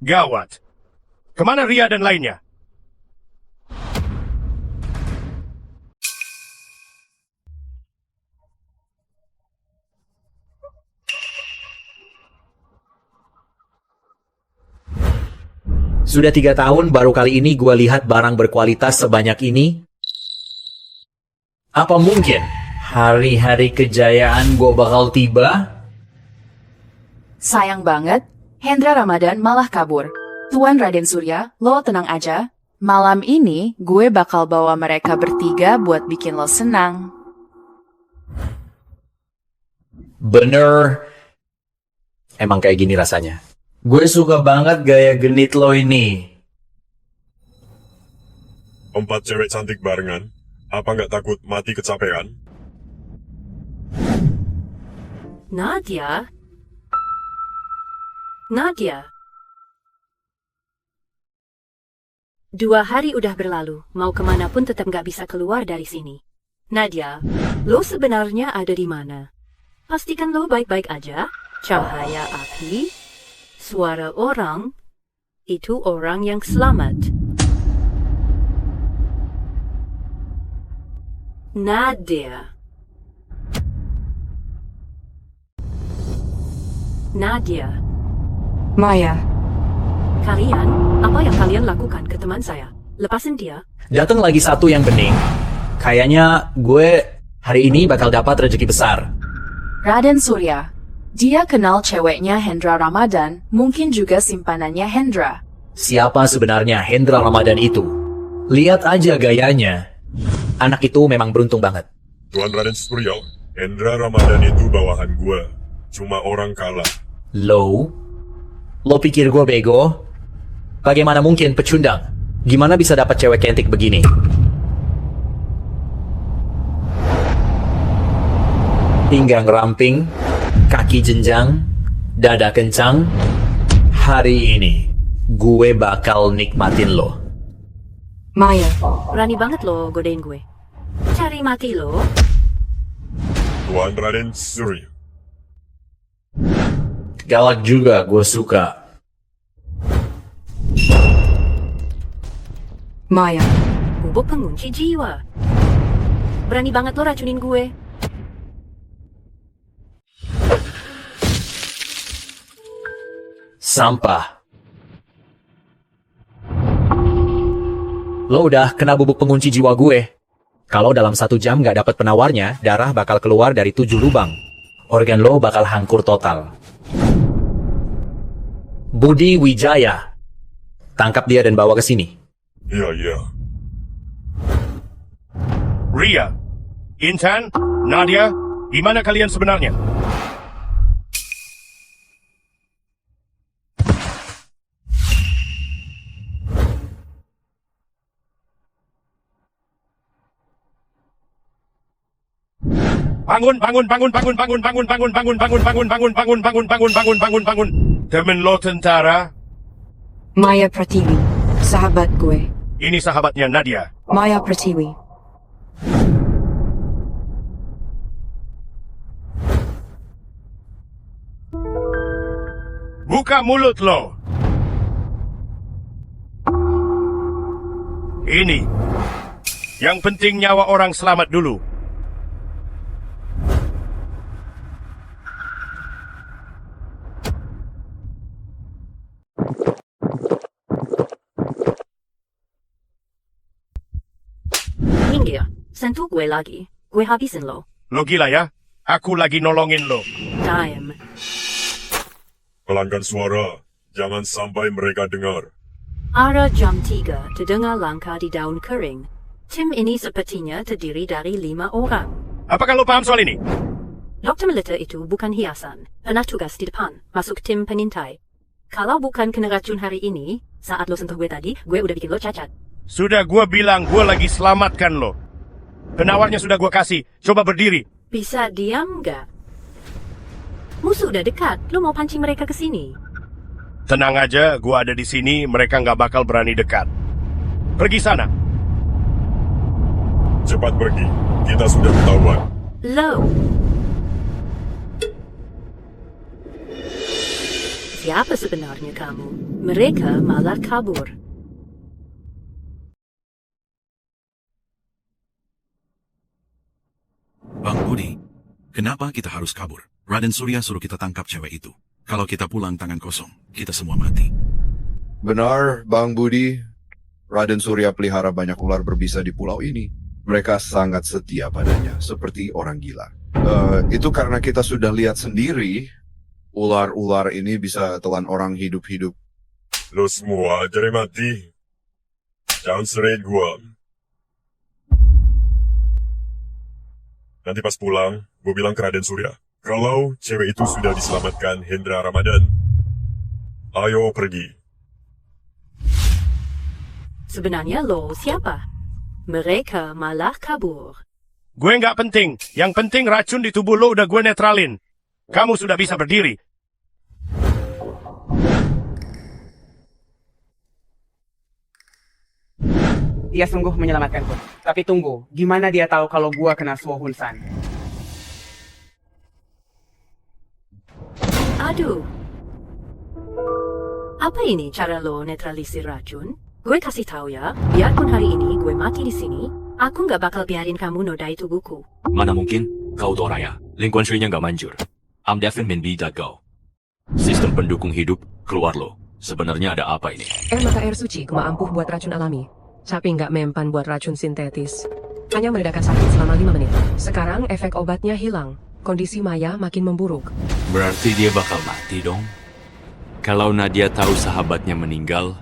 Gawat. Kemana Ria dan lainnya? Sudah 3 tahun baru kali ini gue lihat barang berkualitas sebanyak ini. Apa mungkin hari-hari kejayaan gue bakal tiba? Sayang banget, Hendra Ramadan malah kabur. Tuan Raden Surya, lo tenang aja. Malam ini gue bakal bawa mereka bertiga buat bikin lo senang. Bener. Emang kayak gini rasanya. Gue suka banget gaya genit lo ini. 4 cewek cantik barengan. Apa nggak takut mati kecapean? Nadia? Nadia? 2 hari udah berlalu, mau kemana pun tetap nggak bisa keluar dari sini. Nadia, lo sebenarnya ada di mana? Pastikan lo baik-baik aja. Cahaya api, suara orang, itu orang yang selamat. Nadia. Nadia. Maya. Kalian, apa yang kalian lakukan ke teman saya? Lepasin dia. Datang lagi satu yang bening. Kayaknya gue hari ini bakal dapat rezeki besar. Raden Surya. Dia kenal ceweknya Hendra Ramadan, mungkin juga simpanannya Hendra. Siapa sebenarnya Hendra Ramadan itu? Lihat aja gayanya. Anak itu memang beruntung banget. Tuan Raden Surya, Hendra Ramadan itu bawahan gua. Cuma orang kalah. Lo pikir gue bego? Bagaimana mungkin pecundang? Gimana bisa dapat cewek cantik begini? Pinggang ramping, kaki jenjang, dada kencang. Hari ini, gue bakal nikmatin lo. Maya. Berani banget lo godain gue. Cari mati lo. Tuan Raden Surya. Galak juga, gue suka. Maya. Bubuk pengunci jiwa. Berani banget lo racunin gue. Sampah. Lo udah kena bubuk pengunci jiwa gue. Kalau dalam 1 jam gak dapat penawarnya, darah bakal keluar dari 7 lubang. Organ lo bakal hancur total. Budi Wijaya. Tangkap dia dan bawa ke sini. Iya. Ria, Intan, Nadia, di mana kalian sebenarnya? Bangun. Temen lo tentara? Maya Pratiwi. Sahabat gue. Ini sahabatnya Nadia. Maya Pratiwi. Buka mulut lo. Ini. Yang penting nyawa orang selamat dulu. Minggir, sentuh gue lagi. Gue habisin lo. Lo gila ya? Aku lagi nolongin lo. Time. Pelanggan suara, jangan sampai mereka dengar. Arah jam 3 terdengar langkah di daun kering. Tim ini sepertinya terdiri dari 5 orang. Apakah lo paham soal ini? Dr. Melita itu bukan hiasan. Pernah tugas di depan, masuk tim penintai. Kalau bukan kena racun hari ini, saat lo sentuh gue tadi, gue udah bikin lo cacat. Sudah gue bilang gue lagi selamatkan lo. Penawarnya sudah gue kasih. Coba berdiri. Bisa diam nggak? Musuh udah dekat. Lo mau pancing mereka ke sini? Tenang aja, gue ada di sini. Mereka nggak bakal berani dekat. Pergi sana. Cepat pergi. Kita sudah ketahuan. Lo. Siapa sebenarnya kamu? Mereka malah kabur. Bang Budi, kenapa kita harus kabur? Raden Surya suruh kita tangkap cewek itu. Kalau kita pulang tangan kosong, kita semua mati. Benar, Bang Budi. Raden Surya pelihara banyak ular berbisa di pulau ini. Mereka sangat setia padanya, seperti orang gila. Itu karena kita sudah lihat sendiri, ular-ular ini bisa telan orang hidup-hidup. Lo semua jadi mati. Jangan seret gua. Nanti pas pulang, gue bilang ke Raden Surya, kalau cewek itu sudah diselamatkan Hendra Ramadan, ayo pergi. Sebenarnya lo siapa? Mereka malah kabur. Gue nggak penting. Yang penting racun di tubuh lo udah gue netralin. Kamu sudah bisa berdiri. Dia sungguh menyelamatkanku. Tapi tunggu, gimana dia tahu kalau gua kena Suo Hun San? Aduh. Apa ini cara lo netralisir racun? Gue kasih tahu ya, biarpun hari ini gue mati di sini, aku nggak bakal biarin kamu nodai tubuhku. Mana mungkin? Kau tuh orangnya. Lingkuan Sri-nya nggak manjur. I'm definitely be that go. Sistem pendukung hidup, keluar lo. Sebenarnya ada apa ini? Mata air suci cuma ampuh buat racun alami. Tapi nggak mempan buat racun sintetis. Hanya meredakan sakit selama 5 menit. Sekarang efek obatnya hilang. Kondisi Maya makin memburuk. Berarti dia bakal mati dong? Kalau Nadia tahu sahabatnya meninggal,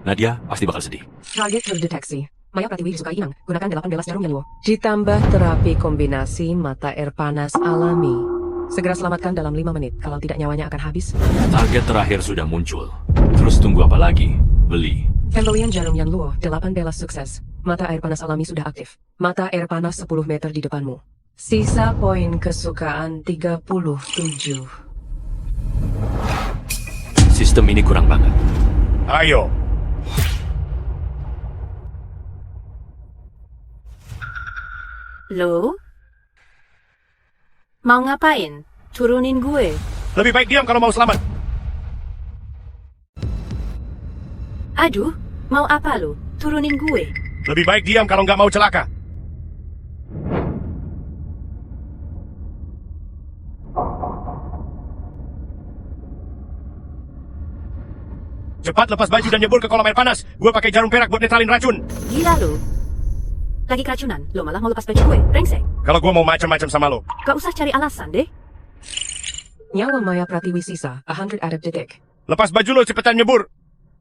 Nadia pasti bakal sedih. Target terdeteksi. Maya Pratiwi disukai Inang. Gunakan 18 jarum Yanluo. Ditambah terapi kombinasi mata air panas alami. Segera selamatkan dalam 5 menit. Kalau tidak nyawanya akan habis. Target terakhir sudah muncul. Terus tunggu apa lagi? Beli. Pembelian jarum Yanluo 18 sukses. Mata air panas alami sudah aktif. Mata air panas 10 meter di depanmu. Sisa poin kesukaan 37. Sistem ini kurang banget. Ayo. Lo? Mau ngapain? Turunin gue. Lebih baik diam kalau mau selamat. Aduh, mau apa lo? Turunin gue. Lebih baik diam kalau nggak mau celaka. Cepat lepas baju dan nyebur ke kolam air panas. Gue pakai jarum perak buat netralin racun. Gila lo. Lagi keracunan, lo malah mau lepas baju gue. Brengsek. Kalau gue mau macam-macam sama lo. Gak usah cari alasan deh. Nyawa Maya Pratiwi sisa 100 out of detik. Lepas baju lo, cepetan nyebur.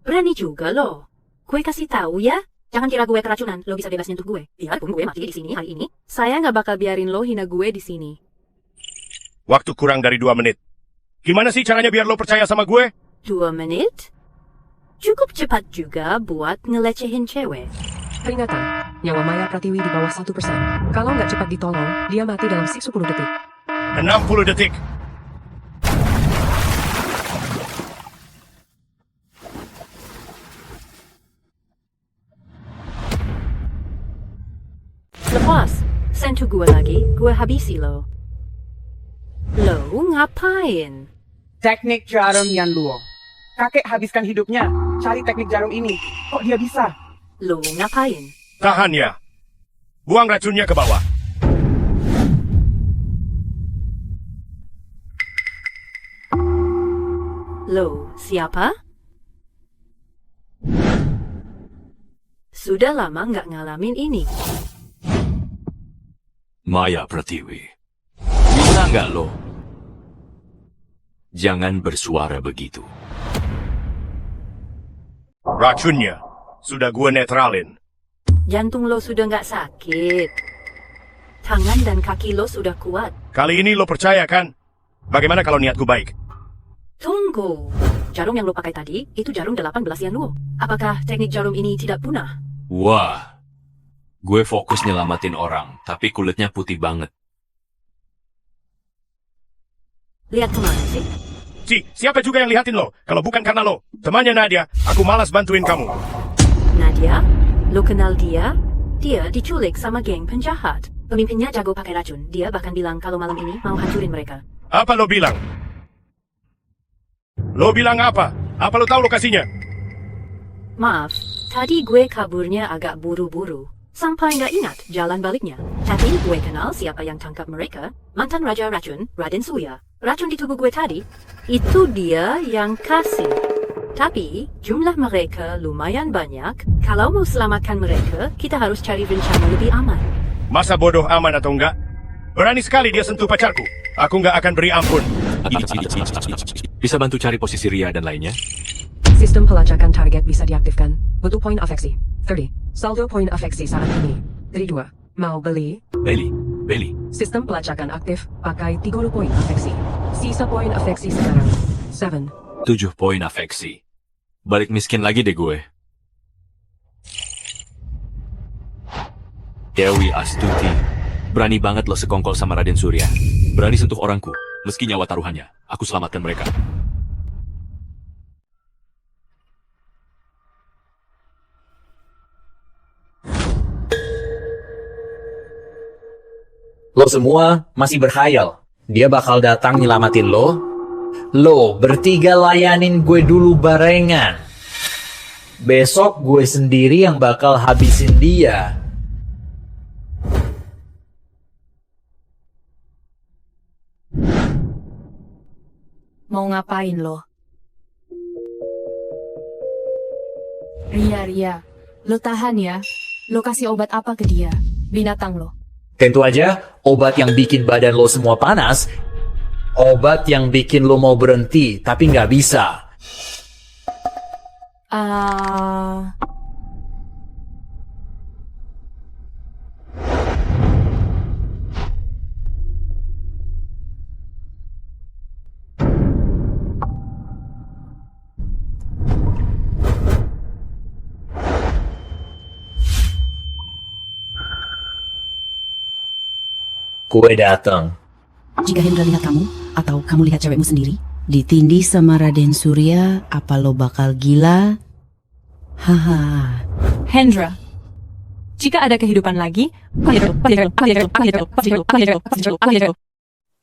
Berani juga lo. Gue kasih tahu ya. Jangan kira gue keracunan, lo bisa bebas nyentuh gue. Biarpun gue mati di sini hari ini, saya nggak bakal biarin lo hina gue di sini. Waktu kurang dari 2 menit. Gimana sih caranya biar lo percaya sama gue? 2 menit? Cukup cepat juga buat ngelecehin cewek. Peringatan, nyawa Maya Pratiwi di bawah 1%. Kalau nggak cepat ditolong, dia mati dalam 10 detik. 60 detik. Lepas, sentuh gue lagi, gue habisi lo. Lo ngapain? Teknik jarum Yanluo. Kakek habiskan hidupnya cari teknik jarum ini. Kok dia bisa? Lo ngapain? Tahan ya. Buang racunnya ke bawah. Lo siapa? Sudah lama nggak ngalamin ini. Maya Pratiwi. Bisa nggak lo? Jangan bersuara begitu. Racunnya sudah gue netralin. Jantung lo sudah nggak sakit. Tangan dan kaki lo sudah kuat. Kali ini lo percaya kan? Bagaimana kalau niatku baik? Tunggu. Jarum yang lo pakai tadi, itu jarum 18 Yanluo. Apakah teknik jarum ini tidak punah? Wah. Gue fokus nyelamatin orang, tapi kulitnya putih banget. Lihat kemana sih? Siapa juga yang lihatin lo? Kalau bukan karena lo, temannya Nadia, aku malas bantuin kamu. Nadia? Lo kenal dia? Dia diculik sama geng penjahat. Pemimpinnya jago pakai racun. Dia bahkan bilang kalau malam ini mau hancurin mereka. Apa lo bilang? Lo bilang apa? Apa lo tahu lokasinya? Maaf, tadi gue kaburnya agak buru-buru. Sampai nggak ingat jalan baliknya. Tapi gue kenal siapa yang tangkap mereka. Mantan Raja Racun, Raden Surya. Racun di tubuh gue tadi, itu dia yang kasih. Tapi, jumlah mereka lumayan banyak. Kalau mau selamatkan mereka, kita harus cari rencana lebih aman. Masa bodoh aman atau enggak? Berani sekali dia sentuh pacarku. Aku nggak akan beri ampun. Bisa bantu cari posisi Ria dan lainnya? Sistem pelacakan target bisa diaktifkan. Butuh poin afeksi. 30. Saldo poin afeksi saat ini. 32. Mau beli? Beli. Sistem pelacakan aktif. Pakai 30 poin afeksi. Sisa poin afeksi sekarang. 7. 7 poin afeksi. Balik miskin lagi deh gue. Dewi Astuti. Berani banget lo sekongkol sama Raden Surya. Berani sentuh orangku. Meski nyawa taruhannya, aku selamatkan mereka. Lo semua masih berkhayal. Dia bakal datang nyelamatin lo. Lo bertiga layanin gue dulu barengan. Besok gue sendiri yang bakal habisin dia. Mau ngapain lo? Ria, lo tahan ya. Lo kasih obat apa ke dia? Binatang lo. Tentu aja, obat yang bikin badan lo semua panas. Obat yang bikin lo mau berhenti, tapi nggak bisa. Gue datang. Jika Hendra lihat kamu, atau kamu lihat cewekmu sendiri, ditindih sama Raden Surya, apa lo bakal gila? Haha. Hendra, jika ada kehidupan lagi,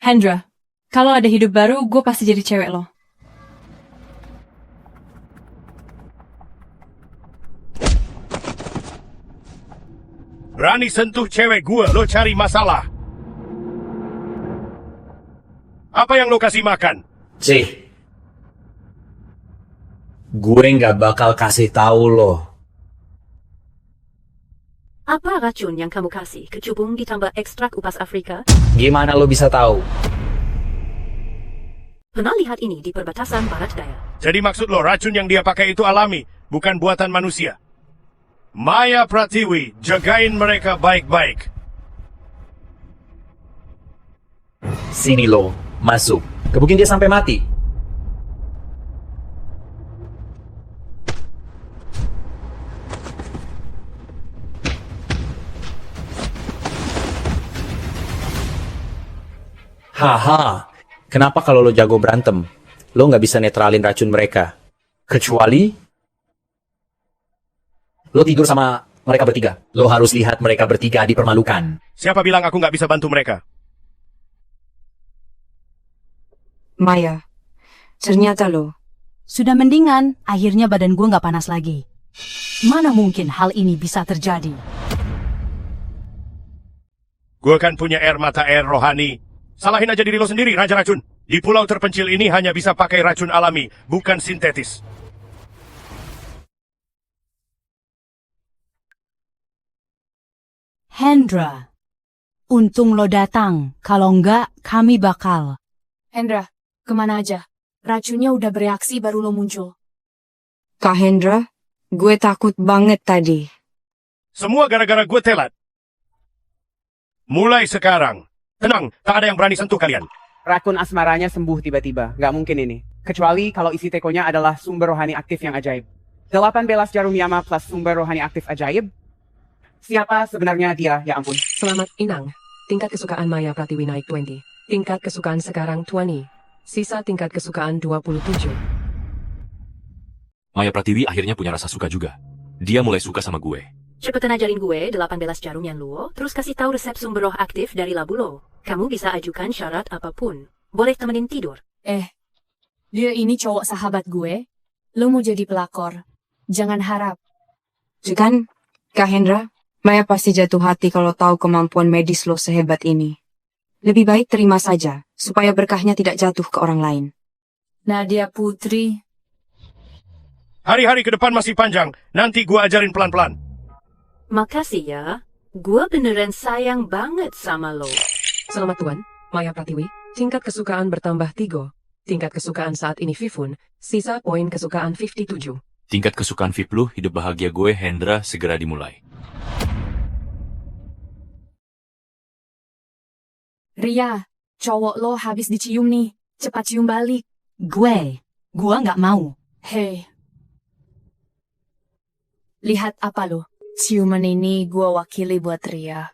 Hendra, kalau ada hidup baru, gue pasti jadi cewek lo. Berani sentuh cewek gue, lo cari masalah. Apa yang lo kasih makan? Cih, gue nggak bakal kasih tahu lo. Apa racun yang kamu kasih? Kecubung ditambah ekstrak upas Afrika? Gimana lo bisa tahu? Pernah lihat ini di perbatasan barat daya. Jadi maksud lo racun yang dia pakai itu alami, bukan buatan manusia? Maya Pratiwi, jagain mereka baik-baik. Sini lo, masuk. Gebukin dia sampai mati. Haha, kenapa kalau lo jago berantem, lo nggak bisa netralin racun mereka? Kecuali lo tidur sama mereka bertiga. Lo harus lihat mereka bertiga dipermalukan. Siapa bilang aku nggak bisa bantu mereka? Maya, ternyata lo. Sudah mendingan, akhirnya badan gue nggak panas lagi. Mana mungkin hal ini bisa terjadi? Gue kan punya air mata air rohani. Salahin aja diri lo sendiri, Raja Racun. Di pulau terpencil ini hanya bisa pakai racun alami, bukan sintetis. Hendra, untung lo datang. Kalau enggak, kami bakal. Hendra, kemana aja? Racunnya udah bereaksi baru lo muncul. Kak Hendra, gue takut banget tadi. Semua gara-gara gue telat. Mulai sekarang, tenang, tak ada yang berani sentuh kalian. Rakun asmaranya sembuh tiba-tiba. Nggak mungkin ini. Kecuali kalau isi tekonya adalah sumber rohani aktif yang ajaib. 18 jarum yama plus sumber rohani aktif ajaib. Siapa sebenarnya dia, ya ampun? Selamat Inang. Tingkat kesukaan Maya Pratiwi naik 20. Tingkat kesukaan sekarang 20. Sisa tingkat kesukaan 27. Maya Pratiwi akhirnya punya rasa suka juga. Dia mulai suka sama gue. Cepetan ajarin gue 18 jarum yang luo, terus kasih tahu resep sumber roh aktif dari labu lo. Kamu bisa ajukan syarat apapun. Boleh temenin tidur. Dia ini cowok sahabat gue. Lo mau jadi pelakor. Jangan harap. Kan, Kak Hendra, Maya pasti jatuh hati kalau tahu kemampuan medis lo sehebat ini. Lebih baik terima saja, supaya berkahnya tidak jatuh ke orang lain. Nadia Putri. Hari-hari ke depan masih panjang. Nanti gue ajarin pelan-pelan. Makasih ya. Gue beneran sayang banget sama lo. Selamat Tuan, Maya Pratiwi. Tingkat kesukaan bertambah 3. Tingkat kesukaan saat ini Vivun. Sisa poin kesukaan 57. Tingkat kesukaan VIP lu, hidup bahagia gue, Hendra, segera dimulai. Ria, cowok lo habis dicium nih. Cepat cium balik. Gue nggak mau. Hei. Lihat apa lo? Ciuman ini gue wakili buat Ria.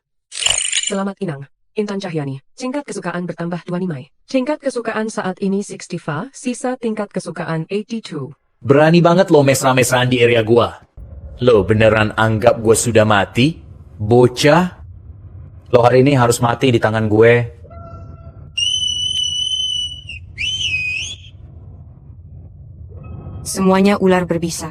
Selamat Inang. Intan Cahyani. Tingkat kesukaan bertambah 25. Tingkat kesukaan saat ini 65. Sisa tingkat kesukaan 82. Berani banget lo mesra-mesraan di area gua. Lo beneran anggap gue sudah mati? Bocah? Lo hari ini harus mati di tangan gue. Semuanya ular berbisa.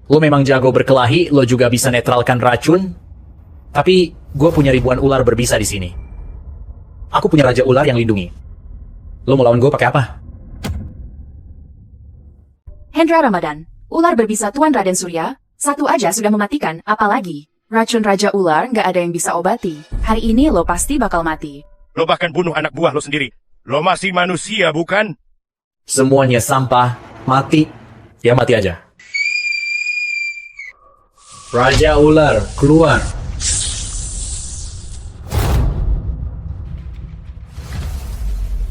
Lo memang jago berkelahi, lo juga bisa netralkan racun. Tapi gue punya ribuan ular berbisa di sini. Aku punya Raja Ular yang lindungi. Lo mau lawan gue pakai apa? Hendra Ramadan, ular berbisa Tuan Raden Surya, satu aja sudah mematikan, apalagi racun Raja Ular nggak ada yang bisa obati. Hari ini lo pasti bakal mati. Lo bahkan bunuh anak buah lo sendiri. Lo masih manusia, bukan? Semuanya sampah, mati. Ya mati aja. Raja Ular, keluar.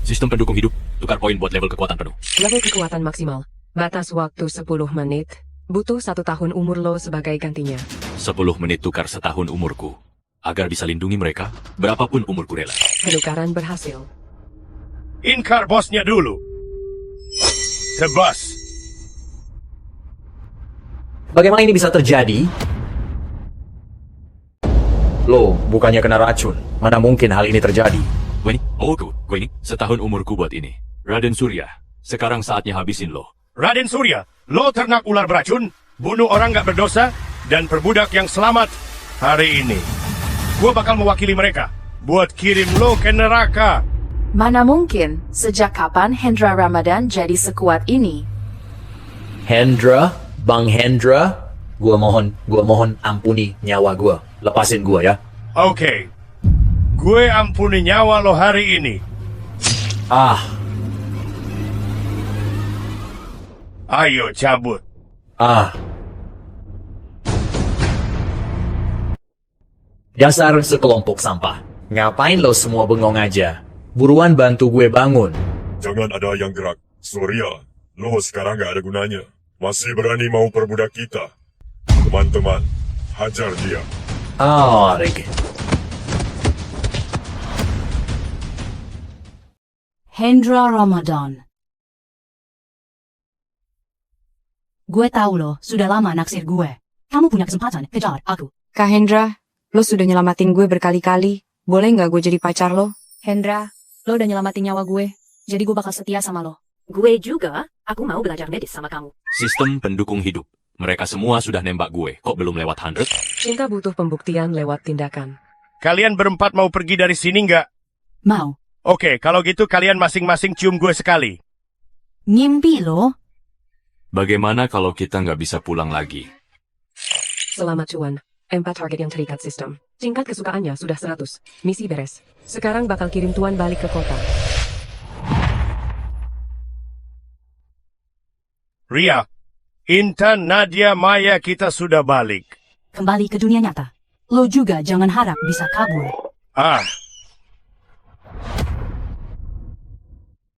Sistem pendukung hidup, tukar poin buat level kekuatan penuh. Level kekuatan maksimal. Batas waktu 10 menit. Butuh 1 tahun umur lo sebagai gantinya. 10 menit tukar setahun umurku. Agar bisa lindungi mereka, berapapun umurku rela. Penukaran berhasil. Inkar bosnya dulu. Tebas. Bagaimana ini bisa terjadi? Lo bukannya kena racun. Mana mungkin hal ini terjadi? Gue ini, setahun umurku buat ini. Raden Surya, sekarang saatnya habisin lo. Raden Surya, lo ternak ular beracun, bunuh orang gak berdosa, dan perbudak yang selamat hari ini. Gue bakal mewakili mereka, buat kirim lo ke neraka. Mana mungkin, sejak kapan Hendra Ramadan jadi sekuat ini? Hendra, Bang Hendra, gua mohon ampuni nyawa gua. Lepasin gua ya. Oke. Gue ampuni nyawa lo hari ini. Ayo cabut. Dasar sekelompok sampah. Ngapain lo semua bengong aja? Buruan bantu gue bangun. Jangan ada yang gerak. Surya, lo sekarang gak ada gunanya. Masih berani mau perbudak kita. Teman-teman, hajar dia. Rick. Hendra Ramadan. Gue tahu lo sudah lama naksir gue. Kamu punya kesempatan kejar aku. Kak Hendra, lo sudah nyelamatin gue berkali-kali. Boleh nggak gue jadi pacar lo? Hendra, lo udah nyelamatin nyawa gue. Jadi gue bakal setia sama lo. Gue juga, aku mau belajar medis sama kamu. Sistem pendukung hidup. Mereka semua sudah nembak gue. Kok belum lewat 100? Cinta butuh pembuktian lewat tindakan. Kalian berempat mau pergi dari sini nggak? Mau. Oke, kalau gitu kalian masing-masing cium gue sekali. Ngimpi lo. Bagaimana kalau kita nggak bisa pulang lagi? Selamat cuan. 4 target yang terikat sistem. Tingkat kesukaannya sudah 100. Misi beres. Sekarang bakal kirim tuan balik ke kota. Ria, Intan, Nadia, Maya, kita sudah balik. Kembali ke dunia nyata. Lo juga jangan harap bisa kabur.